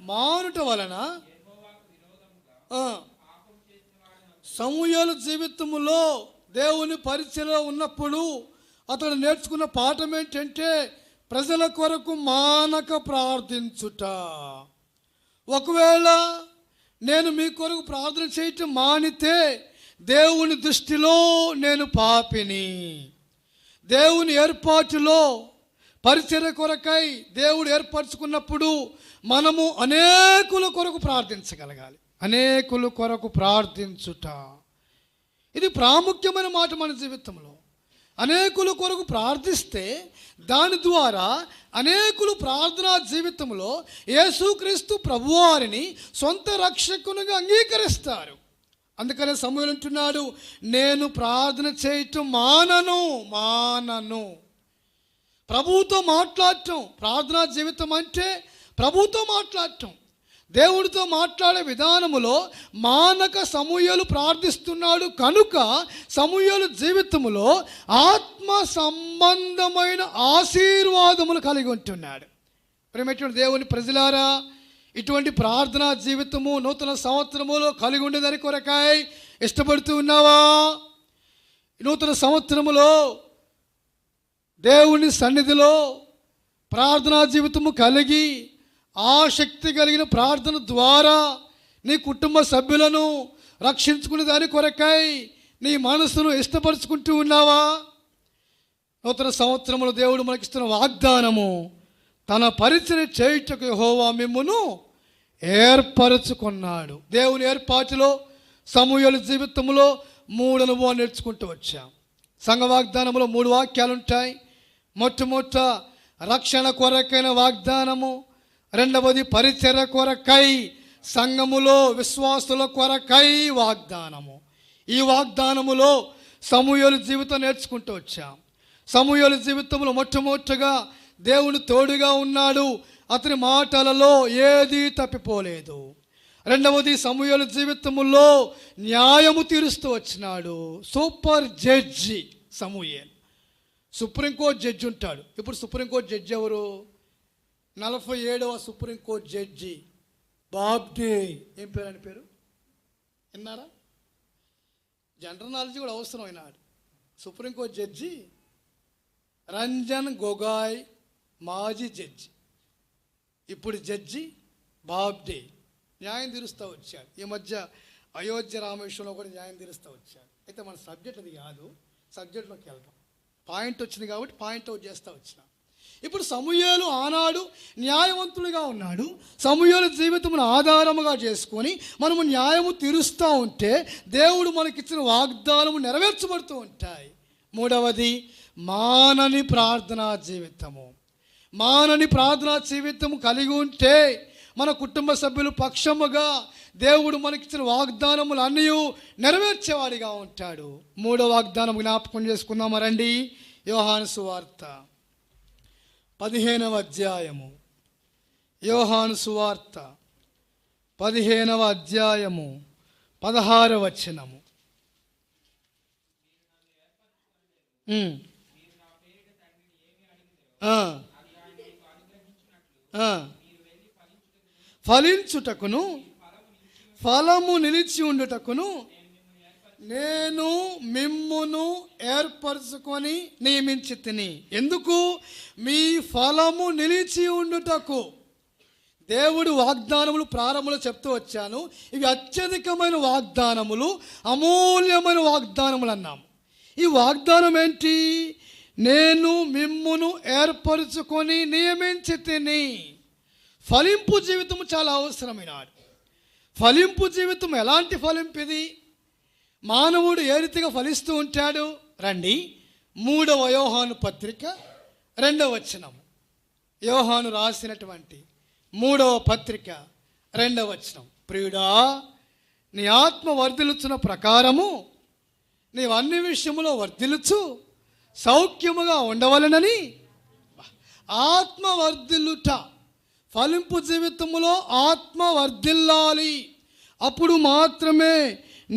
మానుట వలన. సమూయేలు జీవితములో దేవుని పరిచయలో ఉన్నప్పుడు అతడు నేర్చుకున్న పాఠం ఏంటంటే ప్రజల కొరకు మానక ప్రార్థించుట. ఒకవేళ నేను మీ కొరకు ప్రార్థన చేయటం మానితే దేవుని దృష్టిలో నేను పాపిని. దేవుని ఏర్పాటులో పరిచర్య కొరకై దేవుడు ఏర్పరచుకున్నప్పుడు మనము అనేకుల కొరకు ప్రార్థించగలగాలి. అనేకుల కొరకు ప్రార్థించుట ఇది ప్రాముఖ్యమైన మాట మన జీవితంలో. అనేకుల కొరకు ప్రార్థిస్తే దాని ద్వారా అనేకులు ప్రార్థనా జీవితంలో యేసుక్రీస్తు ప్రభువారిని సొంత రక్షకునిగా అంగీకరిస్తారు. అందుకనే సమూయేలు అంటున్నాడు, నేను ప్రార్థన చేయటం మానను. ప్రభువుతో మాట్లాడటం, ప్రార్థనా జీవితం అంటే ప్రభువుతో మాట్లాడటం. దేవుడితో మాట్లాడే విధానములో మానక సమూయేలు ప్రార్థిస్తున్నాడు కనుక సమూయేలు జీవితంలో ఆత్మ సంబంధమైన ఆశీర్వాదములు కలిగి ఉంటున్నాడు. ప్రియమైనటువంటి దేవుని ప్రజలారా, ఇటువంటి ప్రార్థనా జీవితము నూతన సంవత్సరములో కలిగి ఉండేదాని కొరకై ఇష్టపడుతూ ఉన్నావా? నూతన సంవత్సరములో దేవుని సన్నిధిలో ప్రార్థనా జీవితము కలిగి ఆసక్తి కలిగిన ప్రార్థన ద్వారా నీ కుటుంబ సభ్యులను రక్షించుకునే దాని కొరకై నీ మనసును ఇష్టపరుచుకుంటూ ఉన్నావా? నూతన సంవత్సరంలో దేవుడు మనకిస్తున్న వాగ్దానము, తన పరిచర్య చేయుటకు యెహోవా మిమ్మును ఏర్పరచుకున్నాడు. దేవుని ఏర్పాటులో సమూయేలు జీవితంలో 3 అనుభవాలు నేర్చుకుంటూ వచ్చాం. సంఘ వాగ్దానంలో 3 వాక్యాలు ఉంటాయి. మొట్టమొదట రక్షణ కొరకైన వాగ్దానము, రెండవది పరిచర్య కొరకై సంఘములో విశ్వాసుల కొరకై వాగ్దానము. ఈ వాగ్దానములో సమూయేలు జీవితం నేర్చుకుంటూ వచ్చాం. సమూయేలు జీవితంలో మొట్టమొదటిగా దేవుడు తోడుగా ఉన్నాడు, అతని మాటలలో ఏదీ తప్పిపోలేదు. రెండవది సమూయేలు జీవితంలో న్యాయము తీరుస్తూ వచ్చినాడు. సూపర్ జడ్జి సమూయేలు. సుప్రీంకోర్టు జడ్జి ఉంటాడు. ఇప్పుడు సుప్రీంకోర్టు జడ్జి ఎవరు? 47వ సుప్రీంకోర్టు జడ్జి బాబ్డే. ఏం పేరు అని పేరు విన్నారా? జనరల్ నాలెడ్జ్ కూడా అవసరమైనాడు. సుప్రీంకోర్టు జడ్జి రంజన్ గొగాయ్, మాజీ జడ్జి, ఇప్పుడు జడ్జి బాబ్డే. న్యాయం తీరుస్తూ వచ్చాడు. ఈ మధ్య అయోధ్య రామేశ్వరంలో కూడా న్యాయం తీరుస్తూ వచ్చాడు. అయితే మన సబ్జెక్ట్ అది కాదు, సబ్జెక్ట్లోకి వెళ్దాం. పాయింట్ వచ్చింది కాబట్టి పాయింట్ అవుట్ చేస్తూ వచ్చిన. ఇప్పుడు సమూయేలు ఆనాడు న్యాయవంతుడిగా ఉన్నాడు. సమూయేలు జీవితమును ఆధారముగా చేసుకొని మనము న్యాయము తీరుస్తూ ఉంటే దేవుడు మనకిచ్చిన వాగ్దానము నెరవేర్చబడుతూ ఉంటాయి. మూడవది మానని ప్రార్థనా జీవితము. మానని ప్రార్థనా జీవితము కలిగి ఉంటే మన కుటుంబ సభ్యులు పక్షముగా దేవుడు మనకిచ్చిన వాగ్దానములు అన్నీ నెరవేర్చేవాడిగా ఉంటాడు. 3వ వాగ్దానం జ్ఞాపకం చేసుకుందామా రండి. యోహాను సువార్త 15వ అధ్యాయము. యోహాను సువార్త 15వ అధ్యాయము 16వ వచనము. ఫలించుటకును ఫలము నిలిచి ఉండుటకును నేను మిమ్మును ఏర్పరచుకొని నియమించి తిని. ఎందుకు? మీ ఫలము నిలిచి ఉండుటకు. దేవుడు వాగ్దానములు ప్రారంభంలో చెప్తూ వచ్చాను. ఇవి అత్యధికమైన వాగ్దానములు, అమూల్యమైన వాగ్దానములు అన్నాము. ఈ వాగ్దానం ఏంటి? నేను మిమ్మును ఏర్పరచుకొని నియమించి తిని. ఫలింపు జీవితం చాలా అవసరమైనాడు. ఫలింపు జీవితం ఎలాంటి ఫలింపు ఇది? మానవుడు ఏ రీతిగా ఫలిస్తూ ఉంటాడు? రండి 3వ యోహాను పత్రిక 2వ వచనము. యోహాను రాసినటువంటి 3వ పత్రిక 2వ వచనం. ప్రియుడా, నీ ఆత్మ వర్ధిల్లుచున్న ప్రకారము నీవు అన్ని విషయములో వర్ధిల్లుచు సౌఖ్యముగా ఉండవలెనని. ఆత్మ వర్ధిల్లుట, ఫలింపు జీవితంలో ఆత్మ వర్ధిల్లాలి. అప్పుడు మాత్రమే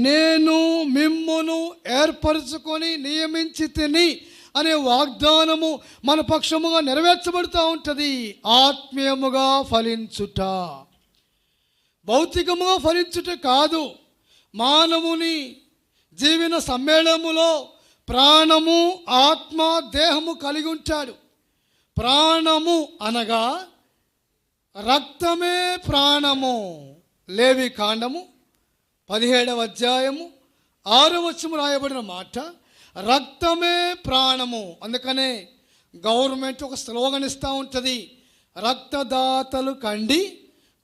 నేను మిమ్మును ఏర్పరచుకొని నియమించి తిని అనే వాగ్దానము మన పక్షముగా నెరవేర్చబడుతూ ఉంటుంది. ఆత్మీయముగా ఫలించుట, భౌతికముగా ఫలించుట కాదు. మానవుని జీవన సమ్మేళనములో ప్రాణము, ఆత్మ, దేహము కలిగి ఉంటాడు. ప్రాణము అనగా రక్తమే ప్రాణము. లేవి కాండము 17వ అధ్యాయము 6వ వచనము రాయబడిన మాట రక్తమే ప్రాణము. అందుకనే గవర్నమెంట్ ఒక స్లోగన్ ఇస్తూ ఉంటుంది, రక్తదాతలు కండి,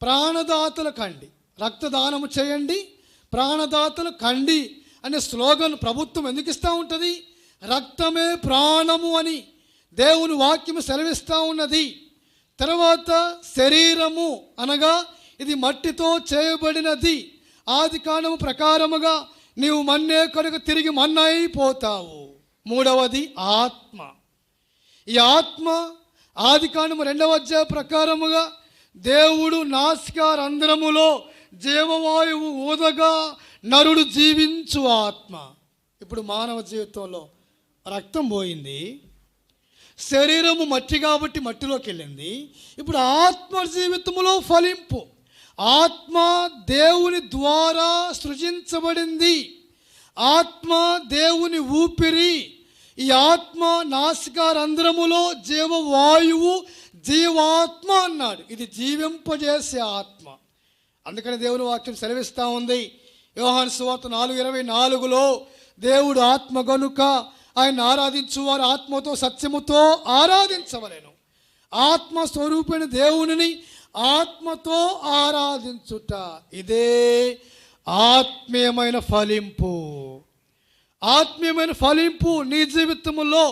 ప్రాణదాతలు కండి. రక్తదానము చేయండి, ప్రాణదాతలు కండి అనే స్లోగన్ ప్రభుత్వం ఎందుకు ఇస్తూ ఉంటుంది? రక్తమే ప్రాణము అని దేవుని వాక్యము సెలవిస్తూ ఉన్నది. తర్వాత శరీరము అనగా ఇది మట్టితో చేయబడినది. ఆది కాండము ప్రకారముగా నీవు మన్నే కనుక తిరిగి మన్నైపోతావు. మూడవది ఆత్మ. ఈ ఆత్మ ఆది కాండము 2వ అధ్యాయం ప్రకారముగా దేవుడు నాసికా రంధ్రములో జీవవాయువు ఊదగా నరుడు జీవించు ఆత్మ. ఇప్పుడు మానవ జీవితంలో రక్తం పోయింది, శరీరము మట్టి కాబట్టి మట్టిలోకి వెళ్ళింది. ఇప్పుడు ఆత్మ జీవితంలో ఫలింపు. ఆత్మ దేవుని ద్వారా సృజించబడింది. ఆత్మ దేవుని ఊపిరి. ఈ ఆత్మ నాసికా రంధ్రములో జీవవాయువు, జీవాత్మ అన్నాడు. ఇది జీవింపజేసే ఆత్మ. అందుకని దేవుని వాక్యం సెలవిస్తూ ఉంది. యోహాను సువార్త 4:24లో దేవుడు ఆత్మ గనుక ఆయన ఆరాధించువారు ఆత్మతో సత్యముతో ఆరాధించవలెను. ఆత్మస్వరూపైన దేవునిని ఆత్మతో ఆరాధించుట, ఇదే ఆత్మీయమైన ఫలింపు. ఆత్మీయమైన ఫలింపు నీ జీవితంలో,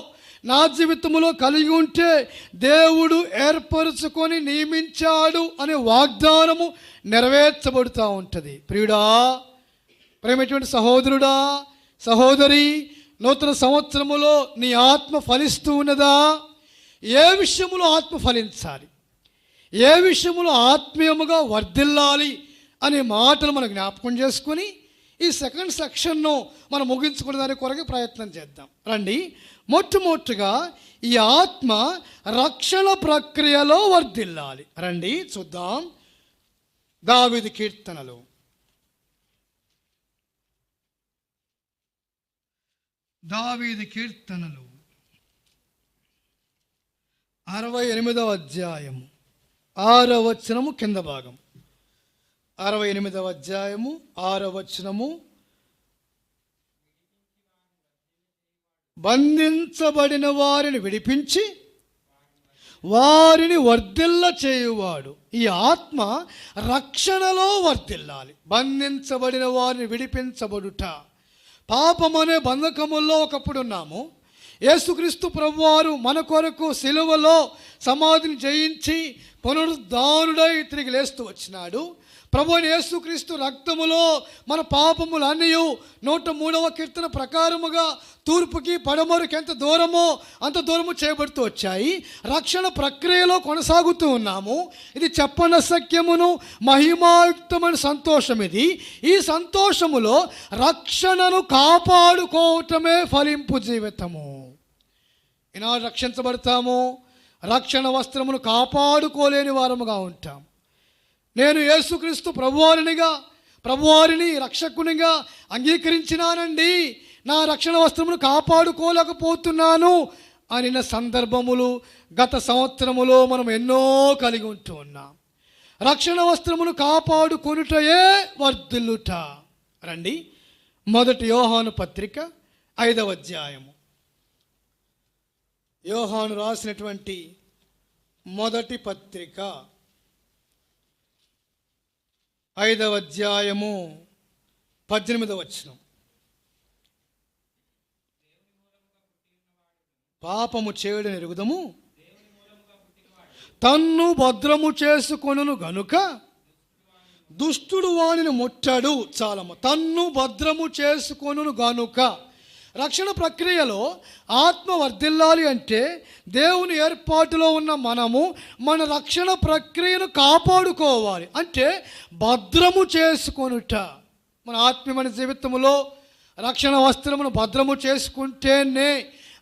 నా జీవితంలో కలిగి ఉంటే దేవుడు ఏర్పరచుకొని నియమించాడు అనే వాగ్దానము నెరవేర్చబడుతూ ఉంటుంది. ప్రియుడా, ప్రేమటువంటి సహోదరుడా, సహోదరి, నూతన సంవత్సరములో నీ ఆత్మ ఫలిస్తూ ఉన్నదా? ఏ విషయములో ఆత్మ ఫలించాలి, ఏ విషయములో ఆత్మీయముగా వర్ధిల్లాలి అనే మాటలు మనం జ్ఞాపకం చేసుకొని ఈ సెకండ్ సెక్షన్ను మనం ముగించుకునే దాని కొరకు ప్రయత్నం చేద్దాం. రండి. మొట్టమొదటిగా ఈ ఆత్మ రక్షణ ప్రక్రియలో వర్ధిల్లాలి. రండి చూద్దాం. దావీదు కీర్తనలు 68వ అధ్యాయము 6వ వచనము కింద భాగం. 68వ అధ్యాయము 6వ వచనము. బంధించబడిన వారిని విడిపించి వారిని వర్ధిల్ల చేయువాడు. ఈ ఆత్మ రక్షణలో వర్ధిల్లాలి. బంధించబడిన వారిని విడిపించబడుట. పాపమనే బంధకముల్లో ఒకప్పుడు ఉన్నాము. యేసుక్రీస్తు ప్రభువారు మన కొరకు సిలువలో సమాధిని జయించి పునరుద్ధానుడై తిరిగి లేస్తూ వచ్చినాడు. ప్రభు యేసుక్రీస్తు రక్తములో మన పాపములు అన్నీ 103వ కీర్తన ప్రకారముగా తూర్పుకి పడమరుకి ఎంత దూరమో అంత దూరము చేయబడుతూ వచ్చాయి. రక్షణ ప్రక్రియలో కొనసాగుతూ ఉన్నాము. ఇది చెప్పనశక్యమును మహిమాయుక్తమైన సంతోషం. ఇది ఈ సంతోషములో రక్షణను కాపాడుకోవటమే ఫలింపు జీవితము. ఈనాడు రక్షించబడతాము, రక్షణ వస్త్రమును కాపాడుకోలేని వారముగా ఉంటాం. నేను యేసుక్రీస్తు ప్రభువారిని రక్షకునిగా అంగీకరించినానండి, నా రక్షణ వస్త్రమును కాపాడుకోలేకపోతున్నాను అనిన సందర్భములు గత సంవత్సరములో మనం ఎన్నో కలిగి ఉంటూ ఉన్నాం. రక్షణ వస్త్రమును కాపాడుకొనుటయే వర్ధిల్లుట. రండి. 1 యోహాను పత్రిక 5వ అధ్యాయము. యోహాను రాసినటువంటి మొదటి పత్రిక 5వ అధ్యాయము 18వ వచనం. పాపము చేయడం ఎరుగుదము, తన్ను భద్రము చేసుకొనును గనుక దుష్టుడు వానిని ముట్టడు. చాలమ్మ. తన్ను భద్రము చేసుకొనును గనుక. రక్షణ ప్రక్రియలో ఆత్మ వర్ధిల్లాలి అంటే దేవుని ఏర్పాటులో ఉన్న మనము మన రక్షణ ప్రక్రియను కాపాడుకోవాలి. అంటే భద్రము చేసుకొనుట. మన ఆత్మీయమైన జీవితంలో రక్షణ వస్త్రమును భద్రము చేసుకుంటేనే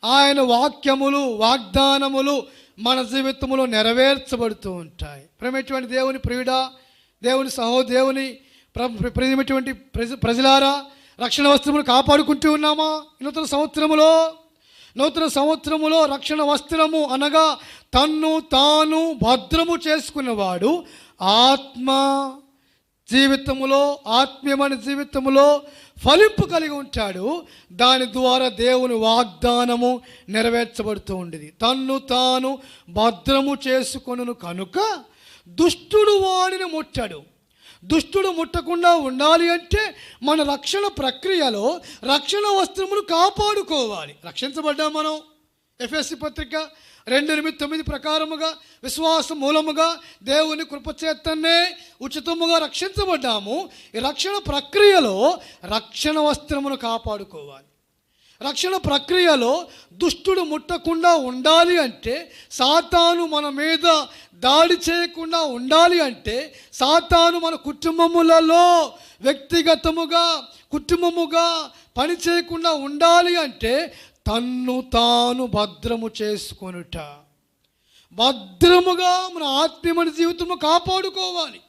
ఆయన వాక్యములు, వాగ్దానములు మన జీవితంలో నెరవేర్చబడుతూ ఉంటాయి. ప్రేమటువంటి దేవుని ప్రియుడా, దేవుని ప్రియమైనటువంటి ప్రజలారా, రక్షణ వస్త్రములు కాపాడుకుంటూ ఉన్నామా? నూతన సంవత్సరములో రక్షణ వస్త్రము అనగా తన్ను తాను భద్రము చేసుకున్నవాడు ఆత్మ జీవితములో, ఆత్మీయమైన జీవితములో ఫలింపు కలిగి ఉంటాడు. దాని ద్వారా దేవుని వాగ్దానము నెరవేర్చబడుతూ ఉండేది. తన్ను తాను భద్రము చేసుకొనును కనుక దుష్టుడు వాడిని ముట్టడు. దుష్టుడు ముట్టకుండా ఉండాలి అంటే మన రక్షణ ప్రక్రియలో రక్షణ వస్త్రమును కాపాడుకోవాలి. రక్షించబడ్డాం మనం. ఎఫెసీ పత్రిక 2:9 ప్రకారముగా విశ్వాసం మూలముగా దేవుని కృపచేతనే ఉచితముగా రక్షించబడ్డాము. ఈ రక్షణ ప్రక్రియలో రక్షణ వస్త్రమును కాపాడుకోవాలి. రక్షణ ప్రక్రియలో దుష్టుడు ముట్టకుండా ఉండాలి అంటే, సాతాను మన మీద దాడి చేయకుండా ఉండాలి అంటే, సాతాను మన కుటుంబములలో వ్యక్తిగతముగా కుటుంబముగా పని చేయకుండా ఉండాలి అంటే తన్ను తాను భద్రము చేసుకొనుట. భద్రముగా మన ఆత్మీయమైన జీవితము కాపాడుకోవాలి.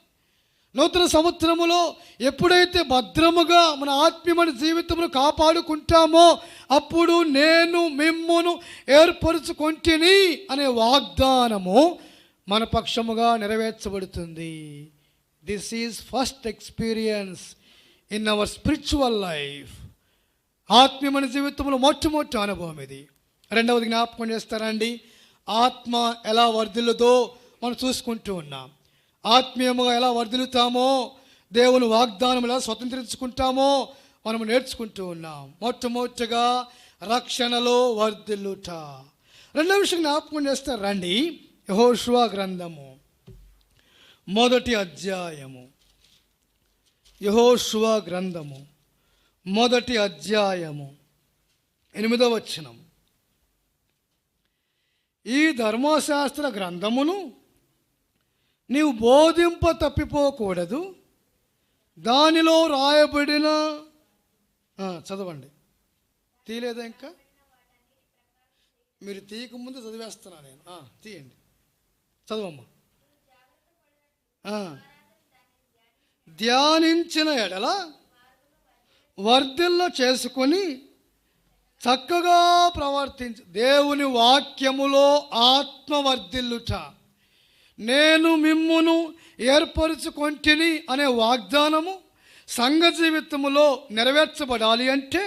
నూతన సంవత్సరములో ఎప్పుడైతే భద్రముగా మన ఆత్మీయమైన జీవితమును కాపాడుకుంటామో అప్పుడు నేను మిమ్మును ఏర్పరచుకొంటిని అనే వాగ్దానము మన పక్షముగా నెరవేర్చబడుతుంది. This is first experience in our spiritual life. ఆత్మీయమైన జీవితంలో మొట్టమొదటి అనుభవం ఇది. రెండవది జ్ఞాపకం చేస్తారండి, ఆత్మ ఎలా వర్ధిల్లుతో మనం చూసుకుంటూ ఉన్నాం. ఆత్మీయముగా ఎలా వర్ధిల్లుతామో, దేవుని వాగ్దానం ఎలా స్వతంత్రించుకుంటామో మనం నేర్చుకుంటూ ఉన్నాం. మొట్టమొదటిగా రక్షణలో వర్ధిల్లుట. రెండవ విషయం జ్ఞాపకం చేస్తారు రండి, యెహోషువ గ్రంథము మొదటి అధ్యాయము. యెహోషువ గ్రంథము మొదటి అధ్యాయము 8వ వచనం. ఈ ధర్మశాస్త్ర గ్రంథమును నీవు బోధింప తప్పిపోకూడదు, దానిలో రాయబడిన చదవండి. తీయలేదా ఇంకా? మీరు తీయకముందు చదివేస్తున్నా నేను. తీయండి, చదవమ్మా. ధ్యానించిన ఎడల వర్ధిల్ల చేసుకొని చక్కగా ప్రవర్తించు. దేవుని వాక్యములో ఆత్మవర్ధిల్లుట. నేను మిమ్మును ఏర్పరచుకొంటిని అనే వాగ్దానము సంఘ జీవితములో నెరవేర్చబడాలి అంటే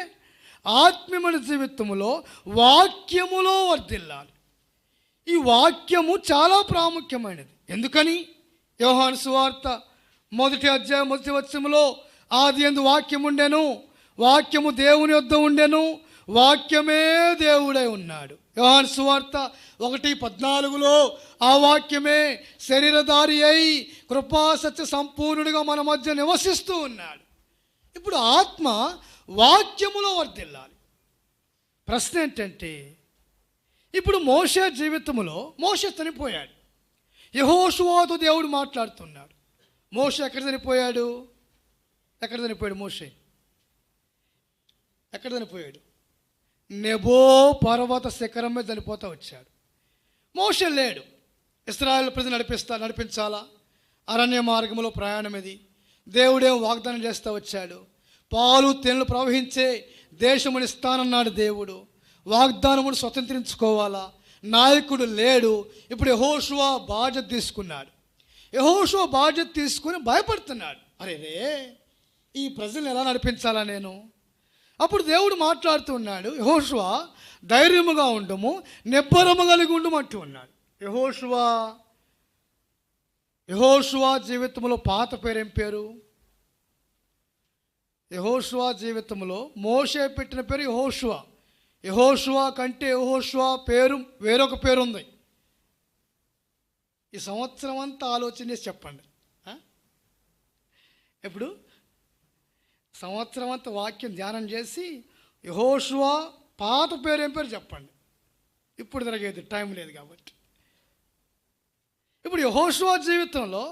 ఆత్మీయమైన జీవితములో వాక్యములో వర్ధిల్లాలి. ఈ వాక్యము చాలా ప్రాముఖ్యమైనది. ఎందుకని? యోహాను సువార్త మొదటి అధ్యాయం మొదటి వచనములో ఆదియందు వాక్యం ఉండెను, వాక్యము దేవుని యొద్ద ఉండెను, వాక్యమే దేవుడై ఉన్నాడు. యోహాను సువార్త 1:14 ఆ వాక్యమే శరీరధారి అయి కృపా సత్య సంపూర్ణుడిగా మన మధ్య నివసిస్తూ ఉన్నాడు. ఇప్పుడు ఆత్మ వాక్యములో వర్ధిల్లాలి. ప్రశ్న ఏంటంటే, ఇప్పుడు మోషే జీవితంలో మోషే చనిపోయాడు. యెహోషువతో దేవుడు మాట్లాడుతున్నాడు. మోషే ఎక్కడ చనిపోయాడు? మోషే ఎక్కడ చనిపోయాడు? నెబో పర్వత శిఖరం మీద చనిపోతూ వచ్చాడు. మోషే లేడు. ఇశ్రాయేలు ప్రజలు నడిపించాలా? అరణ్య మార్గంలో ప్రయాణం ఇది. దేవుడేమో వాగ్దానం చేస్తూ వచ్చాడు. పాలు తేనెలు ప్రవహించే దేశముని ఇస్తానన్నాడు దేవుడు. వాగ్దానమును స్వతంత్రించుకోవాలా? నాయకుడు లేడు. ఇప్పుడు యెహోషువ బాధ్యత తీసుకున్నాడు. యెహోషువ బాధ్యత తీసుకుని భయపడుతున్నాడు. అరే ఈ ప్రజలను ఎలా నడిపించాలా నేను? అప్పుడు దేవుడు మాట్లాడుతూ ఉన్నాడు, యెహోషువ ధైర్యముగా ఉండము, నిబ్బరము కలిగి ఉండము అంటూ ఉన్నాడు. యెహోషువ జీవితంలో పాత పేరేం పేరు? యెహోషువ జీవితంలో మోషే పెట్టిన పేరు యెహోషువ. యెహోషువ కంటే యెహోషువ పేరు వేరొక పేరు ఉంది. ఈ సంవత్సరం అంతా ఆలోచన చేసి చెప్పండి. ఇప్పుడు సంవత్సరం అంతా వాక్యం ధ్యానం చేసి యెహోషువ పాత పేరు ఏం పేరు చెప్పండి. ఇప్పుడు తిరగేది టైం లేదు కాబట్టి. ఇప్పుడు యెహోషువ జీవితంలో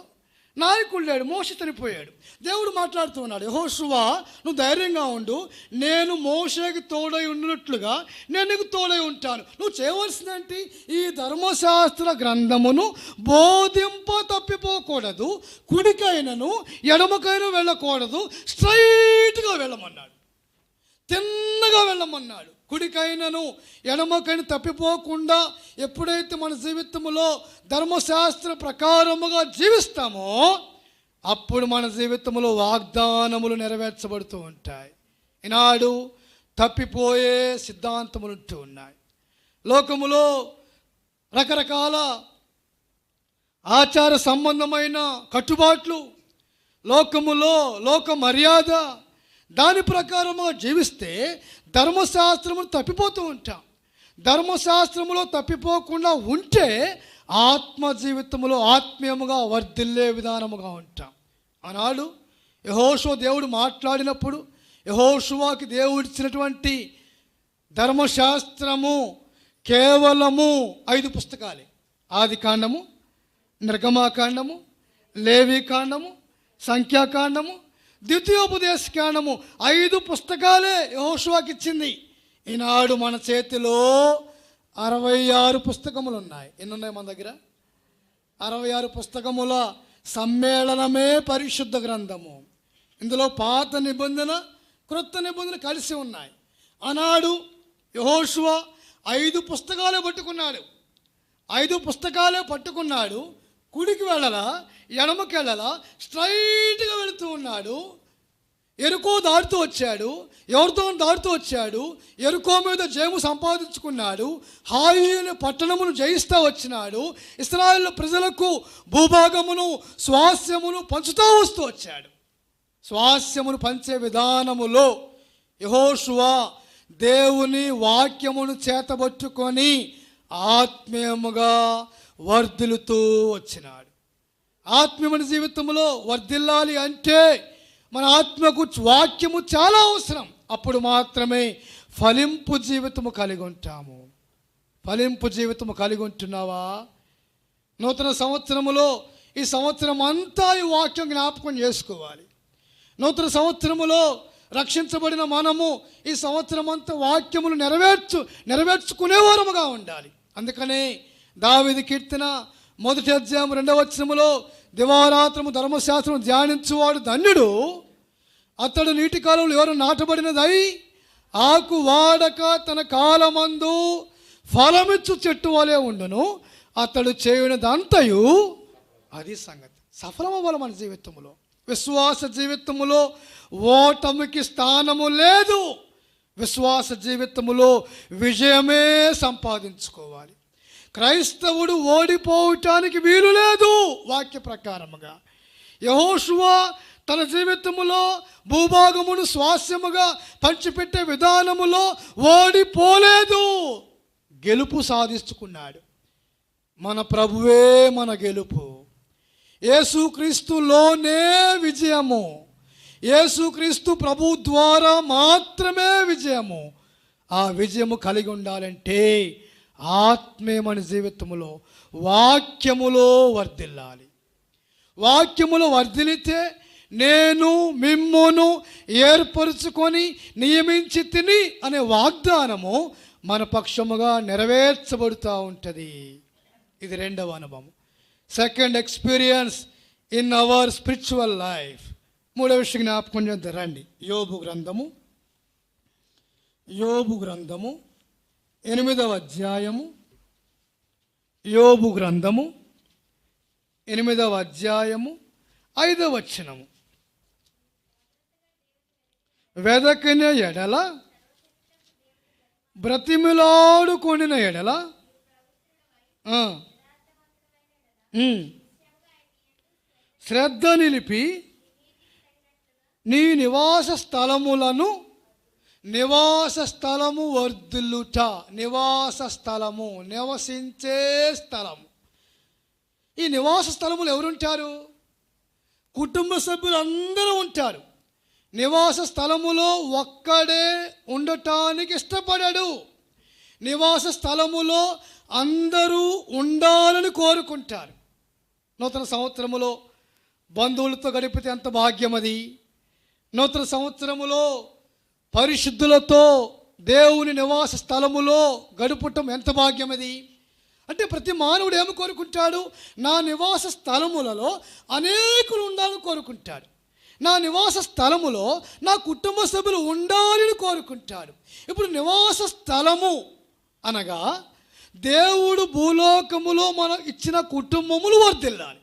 నాయకుడు లేడు, మోషే చనిపోయాడు. దేవుడు మాట్లాడుతూ ఉన్నాడు, యెహోషువ నువ్వు ధైర్యంగా ఉండు, నేను మోషేకి తోడై ఉండినట్లుగా నేను నీకు తోడై ఉంటాను. నువ్వు చేయవలసిందేంటి? ఈ ధర్మశాస్త్ర గ్రంథమును బోధింప తప్పిపోకూడదు, కుడికైనను ఎడమకైనా వెళ్ళకూడదు, స్ట్రైట్గా వెళ్ళమన్నాడు, తిన్నగా వెళ్ళమన్నాడు. కుడికైనను ఎడమకైనా తప్పిపోకుండా ఎప్పుడైతే మన జీవితంలో ధర్మశాస్త్ర ప్రకారముగా జీవిస్తామో అప్పుడు మన జీవితంలో వాగ్దానములు నెరవేర్చబడుతూ ఉంటాయి. ఈనాడు తప్పిపోయే సిద్ధాంతములు ఉంటూ ఉన్నాయి. లోకములో రకరకాల ఆచార సంబంధమైన కట్టుబాట్లు, లోకములో లోక మర్యాద, దాని ప్రకారము జీవిస్తే ధర్మశాస్త్రమును తప్పిపోతూ ఉంటాం. ధర్మశాస్త్రములో తప్పిపోకుండా ఉంటే ఆత్మ జీవితములో ఆత్మీయముగా వర్ధిల్లే విధానముగా ఉంటాం. ఆనాడు యెహోషువ దేవుడు మాట్లాడినప్పుడు యెహోషువకి దేవుడు ఇచ్చినటువంటి ధర్మశాస్త్రము కేవలము 5 పుస్తకాలే. ఆదికాండము, నిర్గమాకాండము, లేవీకాండము, సంఖ్యాకాండము, ద్వితీయోపదేశకాండము 5 పుస్తకాలే యెహోషువకి ఇచ్చింది. ఈనాడు మన చేతిలో 66 పుస్తకములు ఉన్నాయి. ఎన్ని ఉన్నాయి మన దగ్గర? 66 పుస్తకముల సమ్మేళనమే పరిశుద్ధ గ్రంథము. ఇందులో పాత నిబంధన, క్రొత్త నిబంధన కలిసి ఉన్నాయి. ఆనాడు యెహోషువ 5 పుస్తకాలే పట్టుకున్నాడు. 5 పుస్తకాలే పట్టుకున్నాడు. కుడికి వెళ్ళలా, ఎడమకి వెళ్ళలా, స్ట్రైట్గా వెళుతూ ఉన్నాడు. ఎరుకో దాటుతూ వచ్చాడు, ఎవరితో దాటుతూ వచ్చాడు, ఎరుకో మీద జయము సంపాదించుకున్నాడు, హాయి అనే పట్టణమును జయిస్తూ వచ్చినాడు, ఇశ్రాయేలు ప్రజలకు భూభాగమును స్వాస్యమును పంచుతూ వస్తూ వచ్చాడు. స్వాస్యమును పంచే విధానములో యెహోషువ దేవుని వాక్యమును చేతబట్టుకొని ఆత్మీయముగా వర్ధిల్లుతూ వచ్చినాడు. ఆత్మీయమైన జీవితంలో వర్ధిల్లాలి అంటే మన ఆత్మకు వాక్యము చాలా అవసరం. అప్పుడు మాత్రమే ఫలింపు జీవితము కలిగి ఉంటాము. ఫలింపు జీవితము కలిగి ఉంటున్నావా? నూతన సంవత్సరములో ఈ సంవత్సరం అంతా ఈ వాక్యం జ్ఞాపకం చేసుకోవాలి. నూతన సంవత్సరములో రక్షించబడిన మనము ఈ సంవత్సరం అంతా వాక్యములు నెరవేర్చుకునేవారముగా ఉండాలి. అందుకనే దావీదు కీర్తన 1వ అధ్యాయం 2వ వచనములో దివారాత్రము ధర్మశాస్త్రం ధ్యానించువాడు ధన్యుడు, అతడు నీటి కాలంలో ఎవరు నాటబడినదై ఆకు వాడక తన కాలమందు ఫలమిచ్చు చెట్టు వలె ఉండును, అతడు చేయునదంతయు అది సంగతి. సఫలమవ్వాలి మన జీవితంలో. విశ్వాస జీవితములో ఓటమికి స్థానము లేదు. విశ్వాస జీవితములో విజయమే సంపాదించుకోవాలి. క్రైస్తవుడు ఓడిపోవటానికి వీలు లేదు. వాక్య ప్రకారముగా యెహోషువ తన జీవితములో భూభాగమును స్వాస్యముగా పంచిపెట్టే విధానములో ఓడిపోలేదు, గెలుపు సాధించుకున్నాడు. మన ప్రభువే మన గెలుపు. యేసుక్రీస్తులోనే విజయము. యేసుక్రీస్తు ప్రభు ద్వారా మాత్రమే విజయము. ఆ విజయము కలిగి ఉండాలంటే ఆత్మీయమైన జీవితములో వాక్యములో వర్ధిల్లాలి. వాక్యములో వర్ధిల్లితే నేను మిమ్మును ఏర్పరుచుకొని నియమించి తిని అనే వాగ్దానము మన పక్షముగా నెరవేర్చబడుతూ ఉంటుంది. ఇది రెండవ అనుభవం, second experience in our spiritual life. మూడవ విషయం జ్ఞాపకం చేద్దాం రండి. యోబు గ్రంథము 8వ అధ్యాయము. యోబు గ్రంథము 8వ అధ్యాయము 5వ వచనము. వెదకిన ఎడల బ్రతిమిలాడుకొనిన ఎడల శ్రద్ధ నిలిపి నీ నివాస స్థలము వర్ధిల్లుట. నివాస స్థలము, నివసించే స్థలము. ఈ నివాస స్థలములు ఎవరుంటారు? కుటుంబ సభ్యులు అందరూ ఉంటారు. నివాస స్థలములో ఒక్కడే ఉండటానికి ఇష్టపడడు. నివాస స్థలములో అందరూ ఉండాలని కోరుకుంటారు. నూతన సంవత్సరములో బంధువులతో గడిపితే ఎంత భాగ్యం అది. నూతన సంవత్సరములో పరిశుద్ధులతో దేవుని నివాస స్థలములో గడుపటం ఎంత భాగ్యం అది. అంటే ప్రతి మానవుడు ఏమి కోరుకుంటాడు? నా నివాస స్థలములలో అనేకులు ఉండాలని కోరుకుంటాడు. నా నివాస స్థలములో నా కుటుంబ సభ్యులు ఉండాలని కోరుకుంటాడు. ఇప్పుడు నివాస స్థలము అనగా దేవుడు భూలోకములో మనకు ఇచ్చిన కుటుంబములు వర్ధిల్లాలి.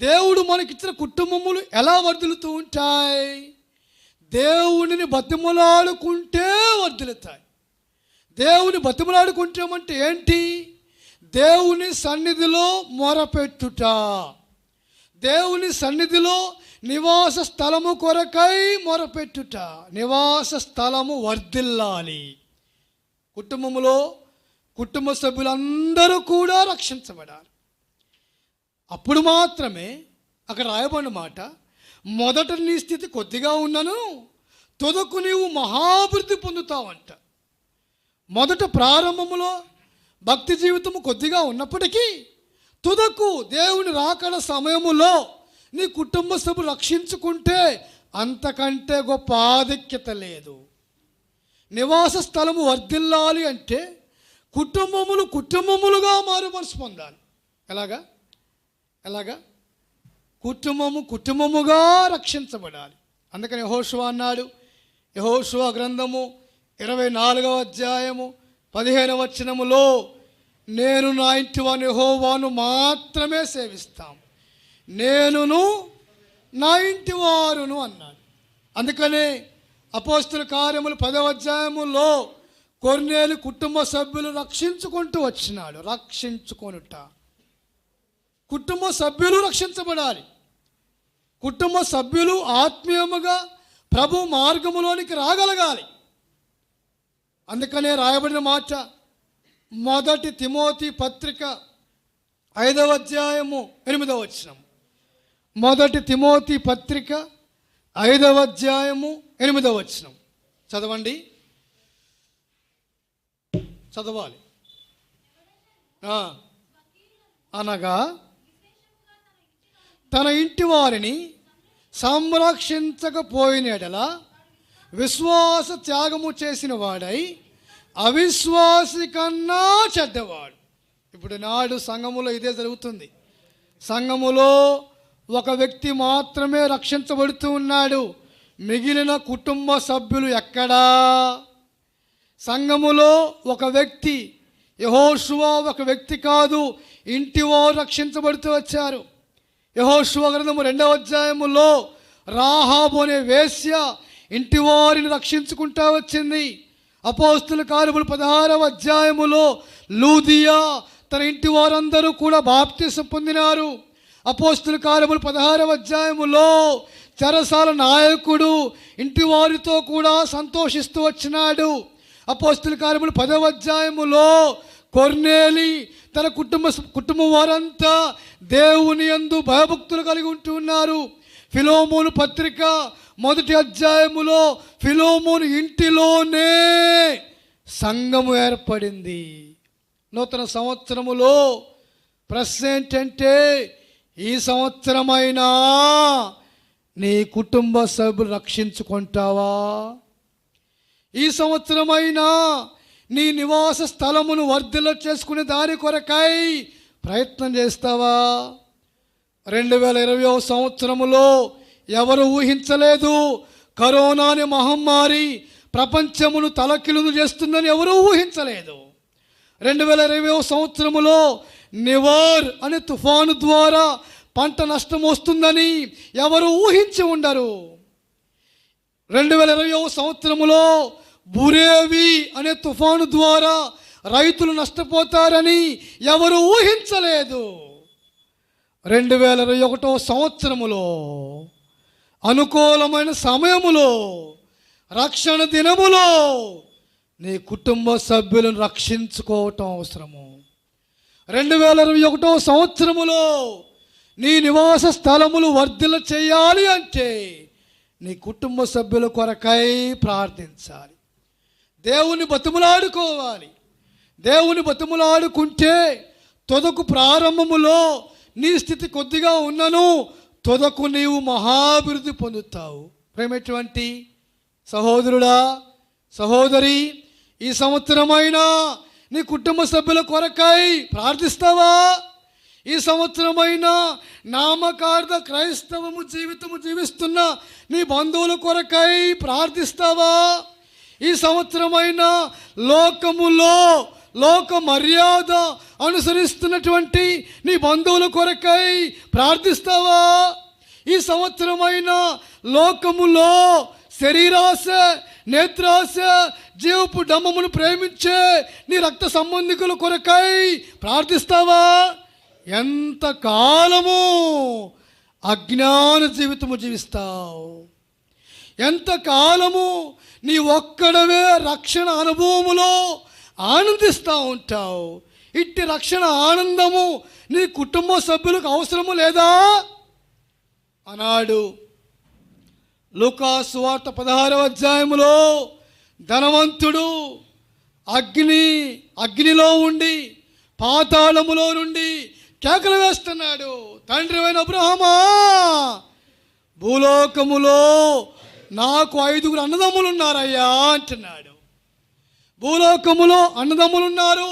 దేవుడు మనకిచ్చిన కుటుంబములు ఎలా వర్ధిల్లుతూ ఉంటాయి? దేవుడిని బతిమలాడుకుంటే వర్ధిల్లుతాయి. దేవుని బతిమలాడుకుంటామంటే ఏంటి? దేవుని సన్నిధిలో మొరపెట్టుట, దేవుని సన్నిధిలో నివాస స్థలము కొరకై మొరపెట్టుట. నివాస స్థలము వర్ధిల్లాలి. కుటుంబములో కుటుంబ సభ్యులందరూ కూడా రక్షించబడాలి. అప్పుడు మాత్రమే అక్కడ రాయబడిన మాట, మొదట నీ స్థితి కొద్దిగా ఉన్నను తుదకు నీవు మహాభివృద్ధి పొందుతావంట. మొదట ప్రారంభములో భక్తి జీవితము కొద్దిగా ఉన్నప్పటికీ తుదకు దేవుని రాకడ సమయములో నీ కుటుంబ సభ్యులు రక్షించుకుంటే అంతకంటే గొప్ప ఆధిక్యత లేదు. నివాస స్థలము వర్ధిల్లాలి అంటే కుటుంబములుగా మారు మనసు పొందాలి. ఎలాగా కుటుంబముగా రక్షించబడాలి. అందుకని యెహోషువ అన్నాడు. యెహోషువ గ్రంథము 24వ అధ్యాయము 15వ వచనములో, నేను నా ఇంటి వాని యెహోవాను మాత్రమే సేవిస్తాం, నేనును నా ఇంటి వారును అన్నాడు. అందుకనే అపోస్తుల కార్యములు 10వ అధ్యాయములో కొర్నేలు కుటుంబ సభ్యులు రక్షించుకుంటూ వచ్చినాడు. రక్షించుకొనుట, కుటుంబ సభ్యులు రక్షించబడాలి. కుటుంబ సభ్యులు ఆత్మీయముగా ప్రభు మార్గములోనికి రాగలగాలి. అందుకనే రాయబడిన మాట మొదటి తిమోతి పత్రిక 5వ అధ్యాయము 8వ వచనం. మొదటి తిమోతి పత్రిక 5వ అధ్యాయము 8వ వచనం చదవండి. చదవాలి. అనగా తన ఇంటి వారిని సంరక్షించకపోయిన ఎడల విశ్వాస త్యాగము చేసిన వాడై అవిశ్వాసి కన్నా చెడ్డవాడు. ఇప్పుడు నాడు సంఘములో ఇదే జరుగుతుంది. సంఘములో ఒక వ్యక్తి మాత్రమే రక్షించబడుతూ ఉన్నాడు, మిగిలిన కుటుంబ సభ్యులు ఎక్కడా? సంఘములో ఒక వ్యక్తి, యెహోషువ ఒక వ్యక్తి కాదు, ఇంటివారు రక్షించబడుతూ వచ్చారు. యెహోషువ గ్రంథము 2వ అధ్యాయములో రాహాబు అనే వేశ్య ఇంటివారిని రక్షించుకుంటూ వచ్చింది. అపోస్తుల కార్యములు 16వ అధ్యాయములో లూదియా తన ఇంటి వారందరూ కూడా బాప్తిసం పొందినారు. అపోస్తుల కార్యములు 16వ అధ్యాయములో చెరసాల నాయకుడు ఇంటి వారితో కూడా సంతోషిస్తూ వచ్చినాడు. అపోస్తుల కార్యములు 10వ అధ్యాయములో కొర్నేలి తన కుటుంబం వారంతా దేవుని యందు భయభక్తులు కలిగి ఉంటూ ఉన్నారు. ఫిలోమోను పత్రిక 1వ అధ్యాయములో ఫిలోమోను ఇంటిలోనే సంఘము ఏర్పడింది. నూతన సంవత్సరములో ప్రశ్న ఏంటంటే, ఈ సంవత్సరమైనా నీ కుటుంబ సభ్యులు రక్షించుకుంటావా? ఈ సంవత్సరమైనా నీ నివాస స్థలమును వర్ధిల్ల చేసుకునే దాని కొరకై ప్రయత్నం చేస్తావా? 2020వ సంవత్సరములో ఎవరు ఊహించలేదు కరోనా అనే మహమ్మారి ప్రపంచమును తలకిలును చేస్తుందని ఎవరూ ఊహించలేదు. 2020వ సంవత్సరములో నివార్ అనే తుఫాను ద్వారా పంట నష్టం వస్తుందని ఎవరు ఊహించి ఉండరు. 2020వ సంవత్సరములో బురేవి అనే తుఫాను ద్వారా రైతులు నష్టపోతారని ఎవరు ఊహించలేదు. 2021వ సంవత్సరములో అనుకూలమైన సమయములో రక్షణ దినములో నీ కుటుంబ సభ్యులను రక్షించుకోవటం అవసరము. 2021వ సంవత్సరములో నీ నివాస స్థలములు వర్ధిల్ల చేయాలి అంటే నీ కుటుంబ సభ్యుల కొరకై ప్రార్థించాలి. దేవుని బతిములాడుకోవాలి. దేవుని బతిములాడుకుంటే తొదకు ప్రారంభములో నీ స్థితి కొద్దిగా ఉన్నను తొదకు నీవు మహాభివృద్ధి పొందుతావు. ప్రేమటువంటి సహోదరుడా, సహోదరి, ఈ సంవత్సరమైనా నీ కుటుంబ సభ్యుల కొరకై ప్రార్థిస్తావా? ఈ సంవత్సరమైనా నామకార్థ క్రైస్తవము జీవితము జీవిస్తున్న నీ బంధువుల కొరకై ప్రార్థిస్తావా? ఈ సంవత్సరమైనా లోకములో లోక మర్యాద అనుసరిస్తున్నటువంటి నీ బంధువుల కొరకై ప్రార్థిస్తావా? ఈ సంవత్సరమైనా లోకములో శరీరాశ, నేత్రాశ, జీవపు డమ్మమును ప్రేమించే నీ రక్త సంబంధికుల కొరకై ప్రార్థిస్తావా? ఎంతకాలము అజ్ఞాన జీవితము జీవిస్తావు? ఎంతకాలము నీ ఒక్కడవే రక్షణ అనుభవములో ఆనందిస్తూ ఉంటావు? ఇట్టి రక్షణ ఆనందము నీ కుటుంబ సభ్యులకు అవసరము లేదా? అన్నాడు లూకా సువార్త 16వ అధ్యాయములో ధనవంతుడు అగ్నిలో ఉండి పాతాళములో నుండి కేకలు వేస్తున్నాడు, తండ్రివైన అబ్రహామా, భూలోకములో నాకు 5 అన్నదమ్ములు ఉన్నారయ్యా అంటున్నాడు. భూలోకములో అన్నదమ్ములున్నారు,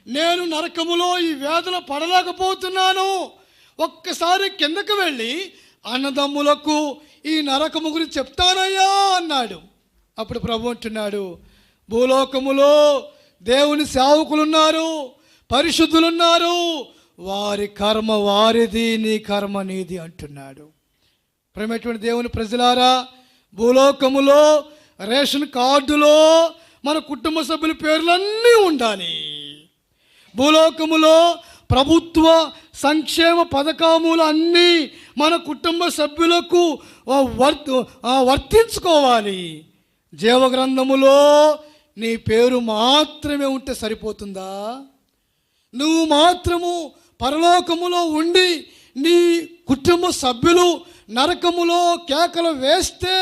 నేను నరకములో ఈ వేదన పడలేకపోతున్నాను. ఒక్కసారి కిందకు వెళ్ళి అన్నదమ్ములకు ఈ నరకము గురించి చెప్తానయ్యా అన్నాడు. అప్పుడు ప్రభు అంటున్నాడు, భూలోకములో దేవుని సేవకులున్నారు, పరిశుద్ధులున్నారు, వారి కర్మ వారిది, నీ కర్మ నీది అంటున్నాడు. ప్రేమటువంటి దేవుని ప్రజలారా, భూలోకములో రేషన్ కార్డులో మన కుటుంబ సభ్యుల పేర్లన్నీ ఉండాలి. భూలోకములో ప్రభుత్వ సంక్షేమ పథకములు అన్నీ మన కుటుంబ సభ్యులకు వర్తించుకోవాలి. జీవగ్రంథములో నీ పేరు మాత్రమే ఉంటే సరిపోతుందా? నువ్వు మాత్రము పరలోకములో ఉండి నీ కుటుంబ సభ్యులు నరకములో కేకలు వేస్తే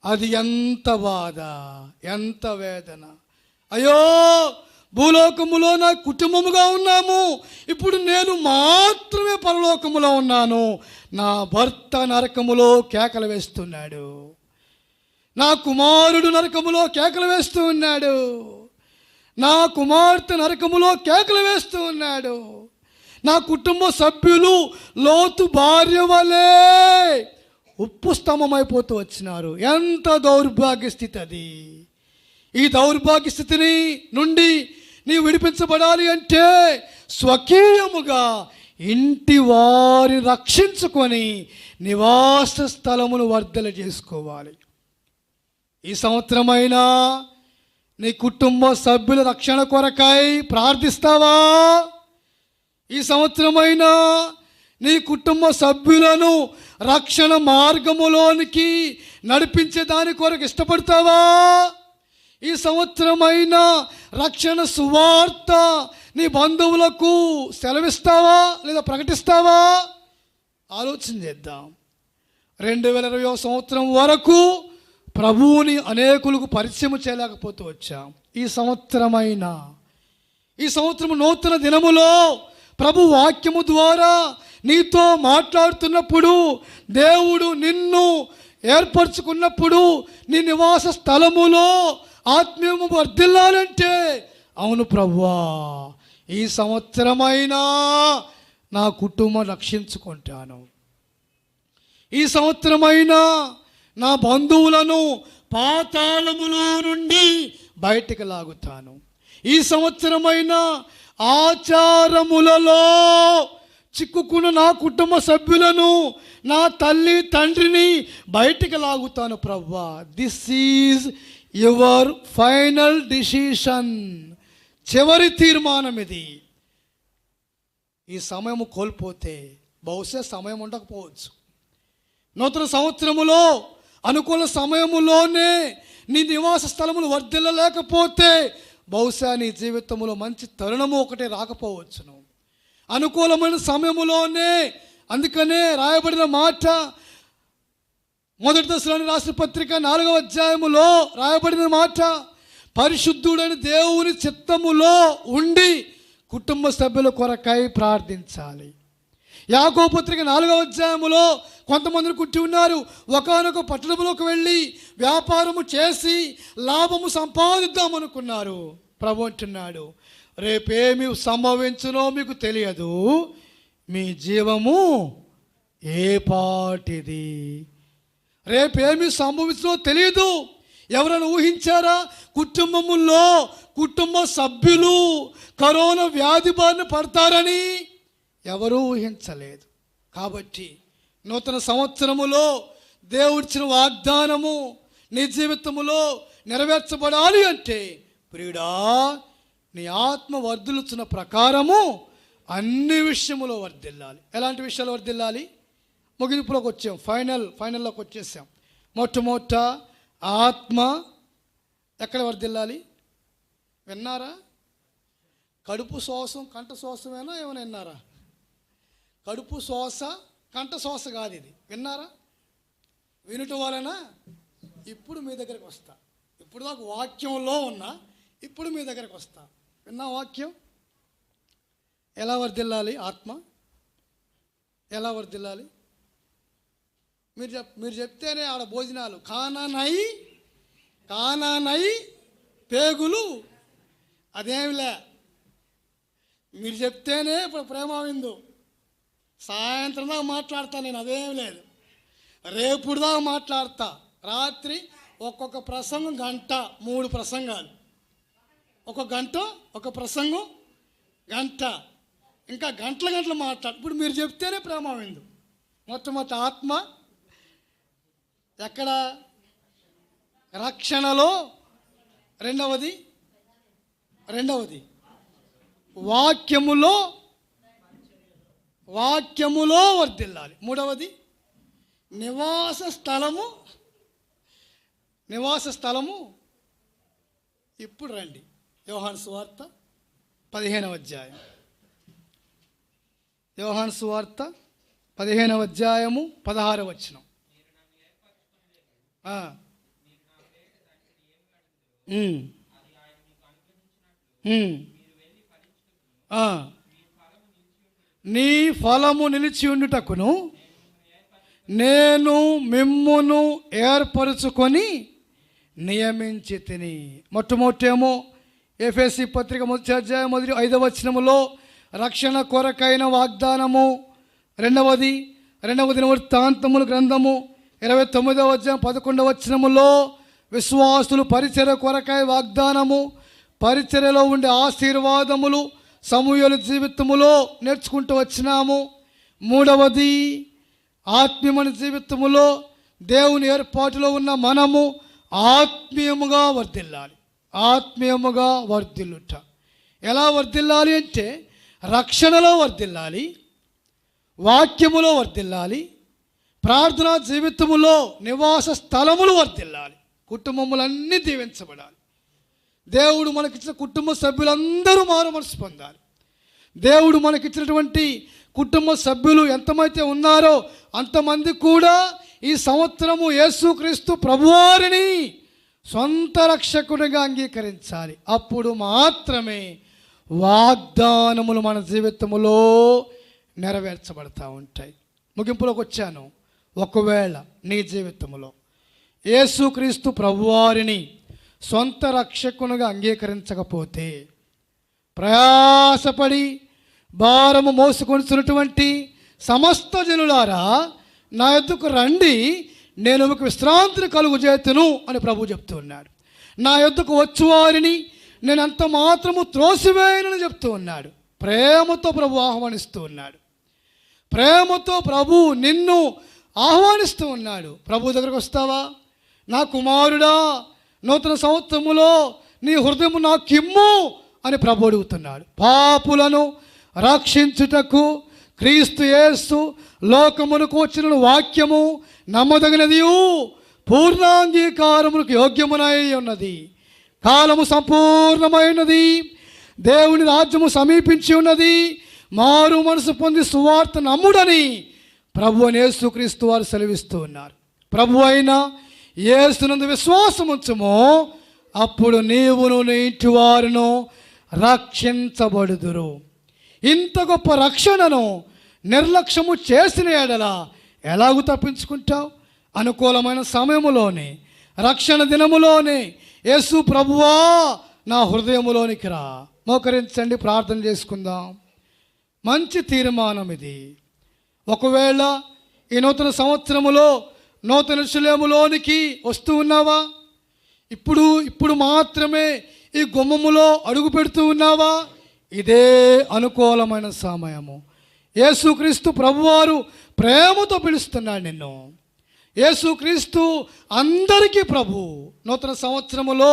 అది ఎంత బాధ, ఎంత వేదన. అయ్యో, భూలోకములో నా కుటుంబముగా ఉన్నాము, ఇప్పుడు నేను మాత్రమే పరలోకములో ఉన్నాను. నా భర్త నరకములో కేకలు వేస్తున్నాడు, నా కుమారుడు నరకములో కేకలు వేస్తూ ఉన్నాడు, నా కుమార్తె నరకములో కేకలు వేస్తూ ఉన్నాడు. నా కుటుంబ సభ్యులు లోతు భార్య వలె ఉప్పు స్తంభమైపోతూ వచ్చినారు. ఎంత దౌర్భాగ్య స్థితి అది. ఈ దౌర్భాగ్య స్థితిని నుండి నీవు విడిపించబడాలి అంటే స్వకీయముగా ఇంటి వారిని రక్షించుకొని నివాస స్థలమును వర్ధల చేసుకోవాలి. ఈ సంవత్సరమైనా నీ కుటుంబ సభ్యుల రక్షణ కొరకై ప్రార్థిస్తావా? ఈ సంవత్సరమైనా నీ కుటుంబ సభ్యులను రక్షణ మార్గములోనికి నడిపించే దాని కొరకు ఇష్టపడతావా? ఈ సంవత్సరమైనా రక్షణ సువార్త నీ బంధువులకు సెలవిస్తావా లేదా ప్రకటిస్తావా? ఆలోచన చేద్దాం. 2020 సంవత్సరం వరకు ప్రభువుని అనేకులకు పరిచయం చేయలేకపోతూ వచ్చాం. ఈ సంవత్సరం నూతన దినములో ప్రభు వాక్యము ద్వారా నీతో మాట్లాడుతున్నప్పుడు, దేవుడు నిన్ను ఏర్పరచుకున్నప్పుడు నీ నివాస స్థలములో ఆత్మీయము వర్ధిల్లాలంటే, అవును ప్రభువా, ఈ సంవత్సరమైనా నా కుటుంబం రక్షించుకుంటాను, ఈ సంవత్సరమైనా నా బంధువులను పాతాళములో నుండి బయటికి లాగుతాను, ఈ సంవత్సరమైనా ఆచారములలో చిక్కుకున్న నా కుటుంబ సభ్యులను, నా తల్లి తండ్రిని బయటికి లాగుతాను ప్రభువా. This is your final decision. చివరి తీర్మానం ఇది. ఈ సమయం కోల్పోతే బహుశా సమయం ఉండకపోవచ్చు. నూతన సంవత్సరములో అనుకూల సమయములోనే నీ నివాస స్థలములు వర్ధిల్లలేకపోతే బహుశా నీ జీవితంలో మంచి తరుణము ఒకటే రాకపోవచ్చును. అనుకూలమైన సమయములోనే, అందుకనే రాయబడిన మాట మొదటి దశలోని రాసిన పత్రిక 4వ అధ్యాయములో రాయబడిన మాట, పరిశుద్ధుడైన దేవుని చిత్తములో ఉండి కుటుంబ సభ్యుల కొరకై ప్రార్థించాలి. యాకోబు పత్రిక 4వ అధ్యాయములో కొంతమందిని కుట్టి ఉన్నారు. ఒకానొక పట్టణంలోకి వెళ్ళి వ్యాపారము చేసి లాభము సంపాదిద్దామనుకున్నారు. ప్రభు అంటున్నాడు, రేపేమి సంభవించునో మీకు తెలియదు, మీ జీవము ఏ పాటిది. రేపేమి సంభవించునో తెలియదు. ఎవరైనా ఊహించారా? కుటుంబములో కుటుంబ సభ్యులు కరోనా వ్యాధి బారిన పడతారని ఎవరూ ఊహించలేదు. కాబట్టి నూతన సంవత్సరములో దేవుడిచ్చిన వాగ్దానము నీ జీవితములో నెరవేర్చబడాలి అంటే, ప్రియుడా, నీ ఆత్మ వర్ధిల్లుచున్న ప్రకారము అన్ని విషయములో వర్ధిల్లాలి. ఎలాంటి విషయాలు వర్ధిల్లాలి? ముగింపులోకి వచ్చాం, ఫైనల్లోకి వచ్చేసాం. మొట్టమొదట ఆత్మ ఎక్కడ వర్ధిల్లాలి? విన్నారా? కడుపు శ్వాసం కంఠ శ్వాసమేనా? ఏమైనా విన్నారా? కడుపు శ్వాస కంఠ శ్వాస కాదు ఇది. విన్నారా? వినటం వలన ఇప్పుడు మీ దగ్గరికి వస్తా. ఇప్పుడు దాకా వాక్యంలో ఉన్నా, ఇప్పుడు మీ దగ్గరికి వస్తా. విన్నా వాక్యం? ఎలా వర్ధిల్లాలి? ఆత్మ ఎలా వర్ధిల్లాలి? మీరు చెప్తేనే ఆడ భోజనాలు కానానై పేగులు అదేమిలే. మీరు చెప్తేనే ఇప్పుడు ప్రేమ విందు. సాయంత్రం దాకా మాట్లాడతా నేను, అదేం లేదు. రేపుడు దాకా మాట్లాడతా. రాత్రి ఒక్కొక్క ప్రసంగం గంట, 3 ప్రసంగాలు, ఒక గంట ఒక ప్రసంగం గంట, ఇంకా గంటలు మాట్లాడు. ఇప్పుడు మీరు చెప్తేనే ప్రేమ విందు. మొట్టమొదటి ఆత్మ ఎక్కడ? రక్షణలో. రెండవది వాక్యములో వర్ధిల్లాలి. మూడవది నివాస స్థలము. ఇప్పుడు రండి, యోహాను సువార్త 15వ అధ్యాయం. యోహాను సువార్త 15వ అధ్యాయము 16వ వచనం. నీ ఫలము నిలిచి ఉండుటకును నేను మిమ్మును ఏర్పరచుకొని నియమించి తిని. మొట్టమొదటేమో ఎఫెసీ పత్రిక 1వ అధ్యాయం 5వ వచనములో రక్షణ కొరకైన వాగ్దానము. రెండవది దినవృత్తాంతముల గ్రంథము 29వ అధ్యాయం 11వ వచనములో విశ్వాసులు పరిచర్య కొరకై వాగ్దానము, పరిచర్యలో ఉండే ఆశీర్వాదములు సమూయేలు జీవితములో నేర్చుకుంటూ వచ్చినాము. మూడవది ఆత్మీయమైన జీవితములో దేవుని ఏర్పాటులో ఉన్న మనము ఆత్మీయముగా వర్ధిల్లుట. ఎలా వర్ధిల్లాలి అంటే రక్షణలో వర్ధిల్లాలి, వాక్యములో వర్ధిల్లాలి, ప్రార్థనా జీవితములో నివాస స్థలములు వర్ధిల్లాలి, కుటుంబములన్నీ దీవించబడాలి. దేవుడు మనకిచ్చిన కుటుంబ సభ్యులందరూ మారు మనసు పొందాలి. దేవుడు మనకిచ్చినటువంటి కుటుంబ సభ్యులు ఎంతమైతే ఉన్నారో అంతమంది కూడా ఈ సంవత్సరము యేసుక్రీస్తు ప్రభువారిని సొంత రక్షకునిగా అంగీకరించాలి. అప్పుడు మాత్రమే వాగ్దానములు మన జీవితములో నెరవేర్చబడతా ఉంటాయి. ముగింపులోకి వచ్చాను. ఒకవేళ నీ జీవితంలో యేసుక్రీస్తు ప్రభువారిని సొంత రక్షకునిగా అంగీకరించకపోతే, ప్రయాసపడి భారము మోసుకొనిచున్నటువంటి సమస్త జనులారా నా యొద్దకు రండి, నేను మీకు విశ్రాంతిని కలుగజేతును అని ప్రభు చెప్తూ ఉన్నాడు. నా యొద్దకు వచ్చువారిని నేను అంత మాత్రము త్రోసివేయనని చెప్తూ ఉన్నాడు. ప్రేమతో ప్రభు ఆహ్వానిస్తూ ఉన్నాడు. ప్రేమతో ప్రభు నిన్ను ఆహ్వానిస్తూ ఉన్నాడు. ప్రభు దగ్గరకు వస్తావా? నా కుమారుడా, నూతన సంవత్సరములో నీ హృదయము నాకిమ్ము అని ప్రభు అడుగుతున్నాడు. పాపులను రక్షించుటకు క్రీస్తు యేసు లోకమునకు వచ్చిన వాక్యము నమ్మదగినదియు పూర్ణాంగీకారములకు యోగ్యమునై ఉన్నది. కాలము సంపూర్ణమైనది, దేవుని రాజ్యము సమీపించి ఉన్నది, మారు మనసు పొంది సువార్త నమ్ముడని ప్రభు అని యేసుక్రీస్తు వారు సెలవిస్తూ ఉన్నారు. ప్రభు అయిన యేసునందు విశ్వాసం ఉంచుము, అప్పుడు నీవును నీ ఇంటి వారును రక్షించబడుదురు. ఇంత గొప్ప రక్షణను నిర్లక్ష్యము చేసిన ఎడల ఎలాగూ తప్పించుకుంటావు? అనుకూలమైన సమయములోనే, రక్షణ దినములోనే యేసు ప్రభువా నా హృదయములోనికి రా. మోకరించండి, ప్రార్థన చేసుకుందాం. మంచి తీర్మానం ఇది. ఒకవేళ ఈ నూతన సంవత్సరములో నూతన యెరూషలేములోనికి వస్తూ ఉన్నావా? ఇప్పుడు మాత్రమే ఈ గుమ్మములో అడుగు పెడుతూ ఉన్నావా? ఇదే అనుకూలమైన సమయము. యేసుక్రీస్తు ప్రభువారు ప్రేమతో పిలుస్తున్నాడు నిన్ను. యేసుక్రీస్తు అందరికీ ప్రభు. నూతన సంవత్సరములో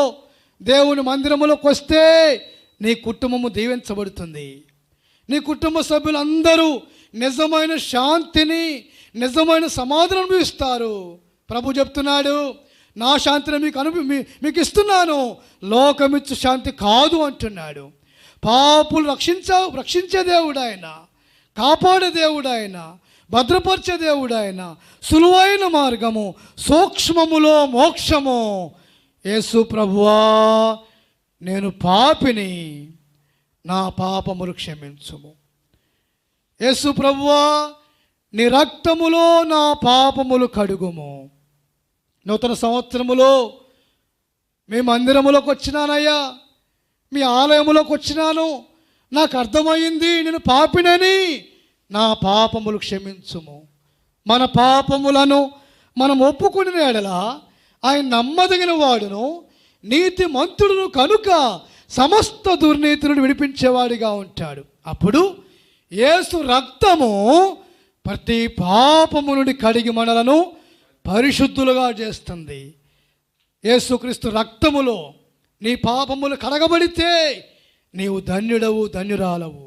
దేవుని మందిరములోకి వస్తే నీ కుటుంబము దీవించబడుతుంది. నీ కుటుంబ సభ్యులందరూ నిజమైన శాంతిని, నిజమైన సమాధానం అనుభవిస్తారు. ప్రభు చెప్తున్నాడు, నా శాంతిని మీకు ఇస్తున్నాను, లోకమిచ్చు శాంతి కాదు అంటున్నాడు. పాపులు రక్షించే దేవుడు ఆయన, కాపాడే దేవుడు ఆయన, భద్రపరిచే దేవుడు ఆయన. సులువైన మార్గము, సూక్ష్మములో మోక్షము. యేసు ప్రభువా, నేను పాపిని, నా పాపములు క్షమించుము. యేసు ప్రభువా, నీ రక్తములో నా పాపములు కడుగుము. నూతన సంవత్సరములో మీ మందిరములోకి వచ్చినానయ్యా, మీ ఆలయములోకి వచ్చినాను, నాకు అర్థమైంది నేను పాపినని, నా పాపములు క్షమించుము. మన పాపములను మనం ఒప్పుకుని ఎడల ఆయన నమ్మదగిన వాడును, నీతిమంతుడును కనుక సమస్త దుర్నీతి నుండి విడిపించేవాడిగా ఉంటాడు. అప్పుడు యేసు రక్తము ప్రతి పాపము నుండి కడిగి మనలను పరిశుద్ధులుగా చేస్తుంది. యేసుక్రీస్తు రక్తములో నీ పాపములు కడగబడితే నీవు ధన్యుడవు, ధన్యురాలవు.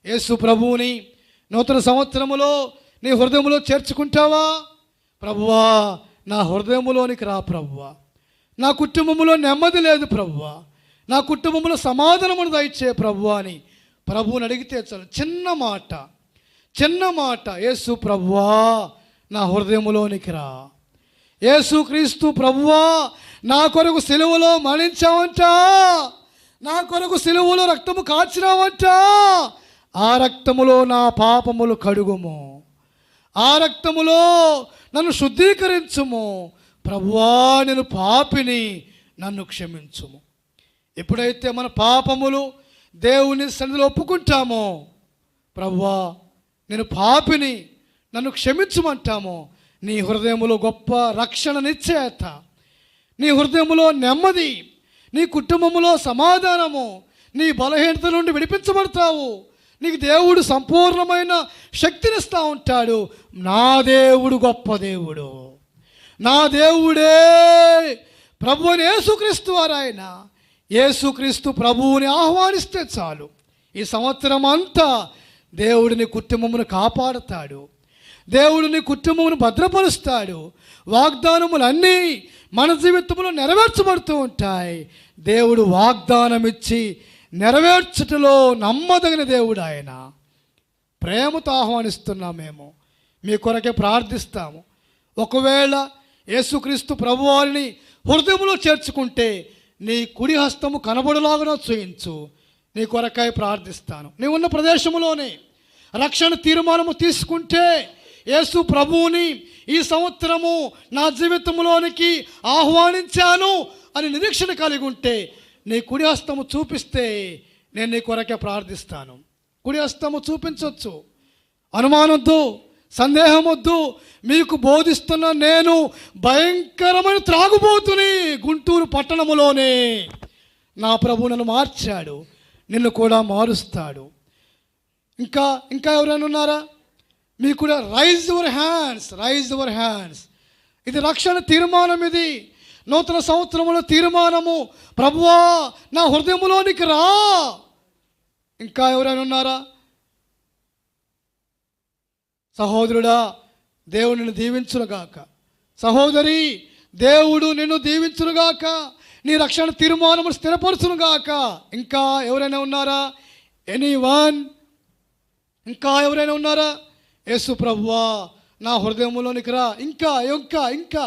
యేసు ప్రభువుని నూతన సంవత్సరములో నీ హృదయంలో చేర్చుకుంటావా? ప్రభువా, నా హృదయములోనికి రా ప్రభువా. నా కుటుంబంలో నెమ్మది లేదు ప్రభువా, నా కుటుంబంలో సమాధానమును దయచే ప్రభువా అని ప్రభువుని అడిగితే చాలు. చిన్న మాట, యేసు ప్రభువా నా హృదయములోనికి రా. యేసుక్రీస్తు ప్రభువా నా కొరకు సిలువలో మరణించావంట, నా కొరకు సిలువలో రక్తము కార్చినావంట. ఆ రక్తములో నా పాపములు కడుగుము, ఆ రక్తములో నన్ను శుద్ధీకరించుము. ప్రభువా నేను పాపిని, నన్ను క్షమించుము. ఎప్పుడైతే మన పాపములు దేవుని సన్నిధిలో ఒప్పుకుంటామో, ప్రభువా నేను పాపిని, నన్ను క్షమించమంటామో, నీ హృదయములో గొప్ప రక్షణ నిశ్చయత, నీ హృదయములో నెమ్మది, నీ కుటుంబములో సమాధానము, నీ బలహీనత నుండి విడిపించబడతావు. నీకు దేవుడు సంపూర్ణమైన శక్తినిస్తూ ఉంటాడు. నా దేవుడు గొప్ప దేవుడు, నా దేవుడే ప్రభువుని యేసుక్రీస్తు వారు. ఆయన యేసుక్రీస్తు ప్రభువుని ఆహ్వానిస్తే చాలు, ఈ సంవత్సరం అంతా దేవుడిని కుటుంబమును కాపాడుతాడు, దేవుడిని కుటుంబమును భద్రపరుస్తాడు. వాగ్దానములన్నీ మన జీవితంలో నెరవేర్చబడుతూ ఉంటాయి. దేవుడు వాగ్దానం ఇచ్చి నెరవేర్చుటలో నమ్మదగిన దేవుడు. ఆయన ప్రేమతో ఆహ్వానిస్తున్నాం. మేము మీ కొరకే ప్రార్థిస్తాము. ఒకవేళ యేసుక్రీస్తు ప్రభువారిని హృదయంలో చేర్చుకుంటే నీ కుడి హస్తము కనబడులాగా చూయించు. నీ కొరకై ప్రార్థిస్తాను. నీవున్న ప్రదేశంలోనే రక్షణ తీర్మానము తీసుకుంటే, యేసు ప్రభువుని ఈ సంవత్సరము నా జీవితంలోనికి ఆహ్వానించాను అని నిరీక్షణ కలిగి ఉంటే, నీ కుడి హస్తము చూపిస్తే నేను నీ కొరకే ప్రార్థిస్తాను. కుడి హస్తము చూపించవచ్చు, అనుమానొద్దు, సందేహం వద్దు. మీకు బోధిస్తున్న నేను భయంకరమైన త్రాగుబోతుని. గుంటూరు పట్టణములోనే నా ప్రభు నన్ను మార్చాడు, నిన్ను కూడా మారుస్తాడు. ఇంకా ఎవరైనా ఉన్నారా? మీకు కూడా రైజ్ యువర్ హ్యాండ్స్. ఇది రక్షణ తీర్మానం, ఇది నూతన సంవత్సరంలో తీర్మానము. ప్రభువా నా హృదయంలోనికి రా. ఇంకా ఎవరైనా ఉన్నారా? సహోదరుడా, దేవుడు నిన్ను దీవించునుగాక. సహోదరి, దేవుడు నిన్ను దీవించునుగాక. నీ రక్షణ తీర్మానము స్థిరపరచునుగాక. ఇంకా ఎవరైనా ఉన్నారా? ఎనీవన్? ఇంకా ఎవరైనా ఉన్నారా? యేసు ప్రభువా నా హృదయంలోనికి రా. ఇంకా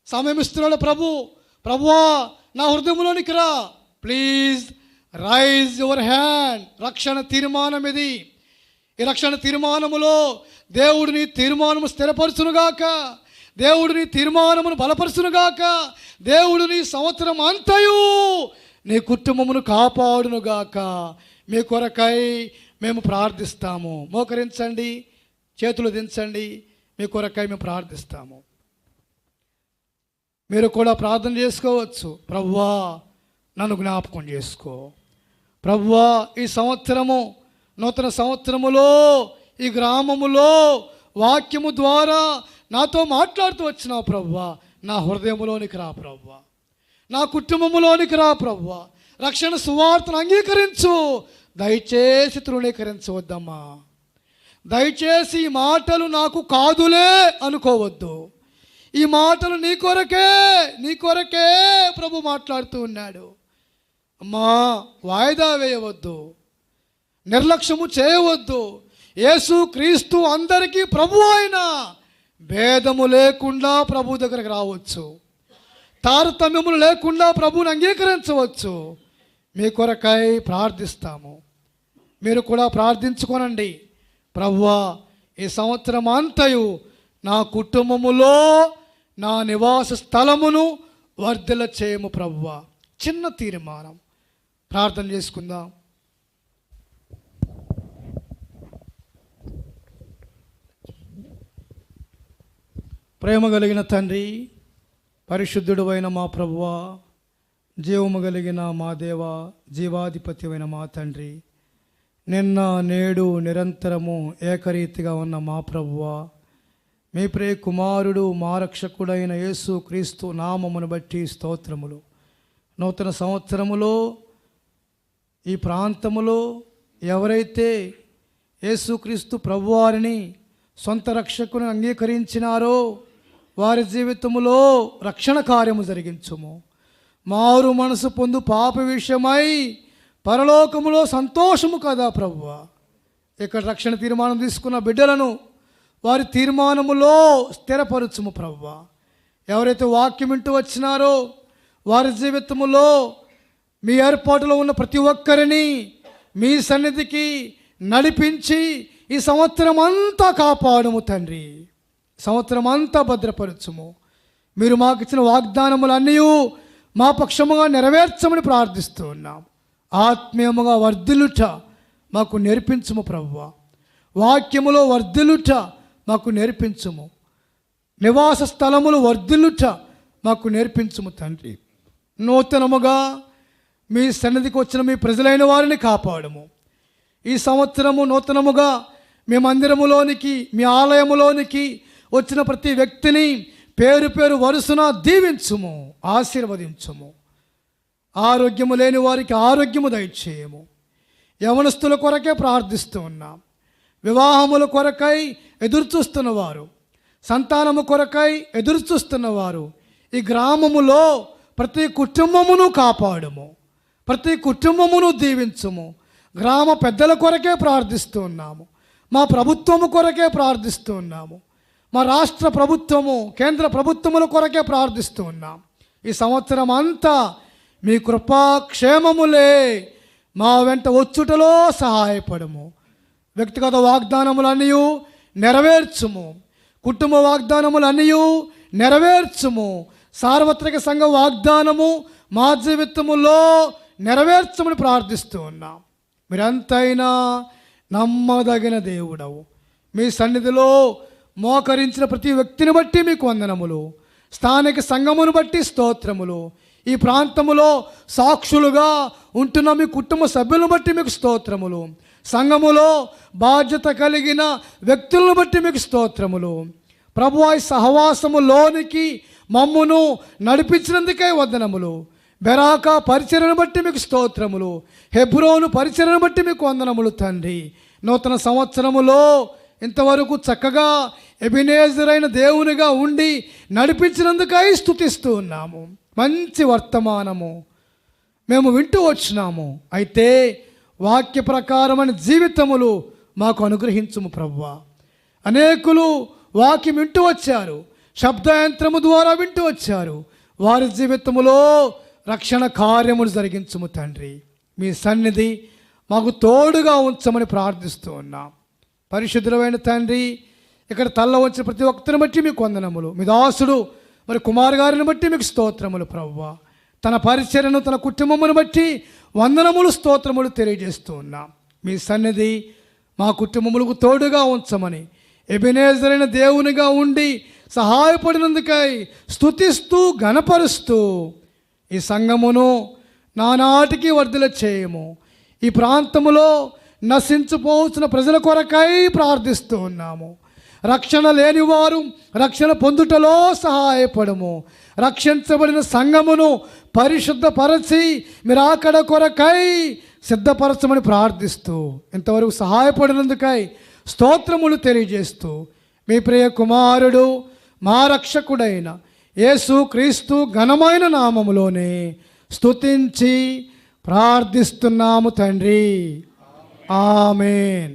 సమయం ఇస్తున్నాడు ప్రభువా నా హృదయంలోనికి రా. Please rise your hand. రక్షణ తీర్మానం ఇది. ఈ రక్షణ తీర్మానములో దేవుడు నీ తీర్మానము స్థిరపరచునుగాక, దేవుడు నీ తీర్మానమును బలపరచునుగాక, దేవుడు నీ సంవత్సరం అంతయు నీ కుటుంబమును కాపాడునుగాక. మీ కొరకై మేము ప్రార్థిస్తాము. మోకరించండి, చేతులు దించండి. మీ కొరకై మేము ప్రార్థిస్తాము. మీరు కూడా ప్రార్థన చేసుకోవచ్చు. ప్రభువా నన్ను జ్ఞాపకం చేసుకో. ప్రభువా ఈ సంవత్సరము, నూతన సంవత్సరములో ఈ గ్రామములో వాక్యము ద్వారా నాతో మాట్లాడుతూ వచ్చినావు ప్రభువా. నా హృదయములోనికి రా ప్రభువా, నా కుటుంబములోనికి రా ప్రభువా. రక్షణ సువార్తను అంగీకరించు. దయచేసి తృణీకరించవద్దమ్మా. దయచేసి ఈ మాటలు నాకు కాదులే అనుకోవద్దు. ఈ మాటలు నీ కొరకే ప్రభు మాట్లాడుతూ ఉన్నాడు. అమ్మా, వాయిదా వేయవద్దు, నిర్లక్ష్యము చేయవద్దు. యేసు క్రీస్తు అందరికీ ప్రభు అయిన భేదము లేకుండా ప్రభు దగ్గరికి రావచ్చు, తారతమ్యములు లేకుండా ప్రభువుని అంగీకరించవచ్చు. మీ కొరకై ప్రార్థిస్తాము. మీరు కూడా ప్రార్థించుకోనండి. ప్రభువా ఈ సంవత్సరం అంతయు నా కుటుంబములో నా నివాస స్థలమును వర్ధిల్ల చేయము ప్రభువా. చిన్న తీర్మానం. ప్రార్థన చేసుకుందాం. ప్రేమ కలిగిన తండ్రి, పరిశుద్ధుడు అయిన మా ప్రభువా, జీవము కలిగిన మా దేవ, జీవాధిపతి అయిన మా తండ్రి, నిన్న నేడు నిరంతరము ఏకరీతిగా ఉన్న మా ప్రభువా, మీ ప్రియ కుమారుడు మా రక్షకుడైన యేసు క్రీస్తు నామమును బట్టి స్తోత్రములు. నూతన సంవత్సరములో ఈ ప్రాంతములో ఎవరైతే యేసుక్రీస్తు ప్రభువారిని సొంత రక్షకుని అంగీకరించినారో వారి జీవితములో రక్షణ కార్యము జరిగించుము. మారు మనసు పొందు పాప విషయమై పరలోకములో సంతోషము కదా ప్రభువా. ఇక్కడ రక్షణ తీర్మానం తీసుకున్న బిడ్డలను వారి తీర్మానములో స్థిరపరచుము ప్రభువా. ఎవరైతే వాక్యం వింటూ వచ్చినారో వారి జీవితములో మీ ఏర్పాటులో ఉన్న ప్రతి ఒక్కరిని మీ సన్నిధికి నడిపించి ఈ సంవత్సరం అంతా కాపాడుము తండ్రి. సంవత్సరం అంతా భద్రపరచుము. మీరు మాకు ఇచ్చిన వాగ్దానములన్నీ మా పక్షముగా నెరవేర్చమని ప్రార్థిస్తూ ఉన్నాం. ఆత్మీయముగా వర్ధిల్లుట మాకు నేర్పించుము ప్రభువా. వాక్యములో వర్ధిల్లుట మాకు నేర్పించుము. నివాస స్థలములు వర్ధిల్లుట మాకు నేర్పించుము తండ్రి. నూతనముగా మీ సన్నిధికి వచ్చిన మీ ప్రజలైన వారిని కాపాడము. ఈ సంవత్సరము నూతనముగా మీ మందిరములోనికి మీ ఆలయములోనికి వచ్చిన ప్రతి వ్యక్తిని పేరు పేరు వరుసన దీవించుము, ఆశీర్వదించుము. ఆరోగ్యము లేని వారికి ఆరోగ్యము దయచేయము. యవనస్తుల కొరకే ప్రార్థిస్తూ ఉన్నాం. వివాహముల కొరకై ఎదురుచూస్తున్నవారు, సంతానము కొరకై ఎదురుచూస్తున్నవారు ఈ గ్రామములో ప్రతి కుటుంబమును కాపాడుము, ప్రతి కుటుంబమును దీవించుము. గ్రామ పెద్దల కొరకే ప్రార్థిస్తూ ఉన్నాము. మా ప్రభుత్వము కొరకే ప్రార్థిస్తూ ఉన్నాము. మా రాష్ట్ర ప్రభుత్వము కేంద్ర ప్రభుత్వముల కొరకే ప్రార్థిస్తూ ఉన్నాం. ఈ సంవత్సరం అంతా మీ కృపాక్షేమములే మా వెంట వచ్చుటలో సహాయపడము. వ్యక్తిగత వాగ్దానములన్నీ నెరవేర్చుము. కుటుంబ వాగ్దానములన్నీ నెరవేర్చుము. సార్వత్రిక సంఘ వాగ్దానము మా జీవితములో నెరవేర్చమని ప్రార్థిస్తూ ఉన్నాం. మీరంతైనా నమ్మదగిన దేవుడవు. మీ సన్నిధిలో మోకరించిన ప్రతి వ్యక్తిని బట్టి మీకు వందనములు. స్థానిక సంఘమును బట్టి స్తోత్రములు. ఈ ప్రాంతములో సాక్షులుగా ఉంటున్న మీ కుటుంబ సభ్యులను బట్టి మీకు స్తోత్రములు. సంఘములో బాధ్యత కలిగిన వ్యక్తులను బట్టి మీకు స్తోత్రములు. ప్రభువా సహవాసములోనికి మమ్మును నడిపించినందుకే వందనములు. బెరాకా పరిచర్యను బట్టి మీకు స్తోత్రములు. హెబ్రోను పరిచర్యను బట్టి మీకు వందనములు తండ్రి. నూతన సంవత్సరములో ఇంతవరకు చక్కగా ఎబినేజరైన దేవునిగా ఉండి నడిపించినందుకై స్తుతిస్తూ ఉన్నాము. మంచి వర్తమానము మేము వింటూ వచ్చినాము. అయితే వాక్య ప్రకారమైన జీవితములు మాకు అనుగ్రహించుము ప్రభువా. అనేకులు వాక్యం వింటూ వచ్చారు, శబ్దయంత్రము ద్వారా వింటూ వచ్చారు. వారి జీవితములో రక్షణ కార్యములు జరిగించుము తండ్రి. మీ సన్నిధి మాకు తోడుగా ఉంచమని ప్రార్థిస్తూ ఉన్నాం. పరిశుద్ధులైన తండ్రి, ఇక్కడ తల్ల వచ్చిన ప్రతి ఒక్కరిని బట్టి మీకు వందనములు. మీ దాసుడు మరి కుమార్ గారిని బట్టి మీకు స్తోత్రములు ప్రభువా. తన పరిచర్యను తన కుటుంబమును బట్టి వందనములు స్తోత్రములు తెలియజేస్తూ ఉన్నాం. మీ సన్నిధి మా కుటుంబములకు తోడుగా ఉంచమని ఎబెనేజరైన దేవునిగా ఉండి సహాయపడినందుకై స్తుతిస్తూ ఘనపరుస్తూ ఈ సంఘమును నానాటికి వర్ధల చేయము. ఈ ప్రాంతములో నశించిపోవచ్చిన ప్రజల కొరకై ప్రార్థిస్తూ ఉన్నాము. రక్షణ లేనివారు రక్షణ పొందుటలో సహాయపడము. రక్షించబడిన సంఘమును పరిశుద్ధపరచి మీరు అక్కడ కొరకై సిద్ధపరచమని ప్రార్థిస్తూ ఇంతవరకు సహాయపడినందుకై స్తోత్రములు తెలియజేస్తూ మీ ప్రియ కుమారుడు మా రక్షకుడైన యేసు క్రీస్తు ఘనమైన నామములోనే స్తుతించి ప్రార్థిస్తున్నాము తండ్రి. ఆమేన్.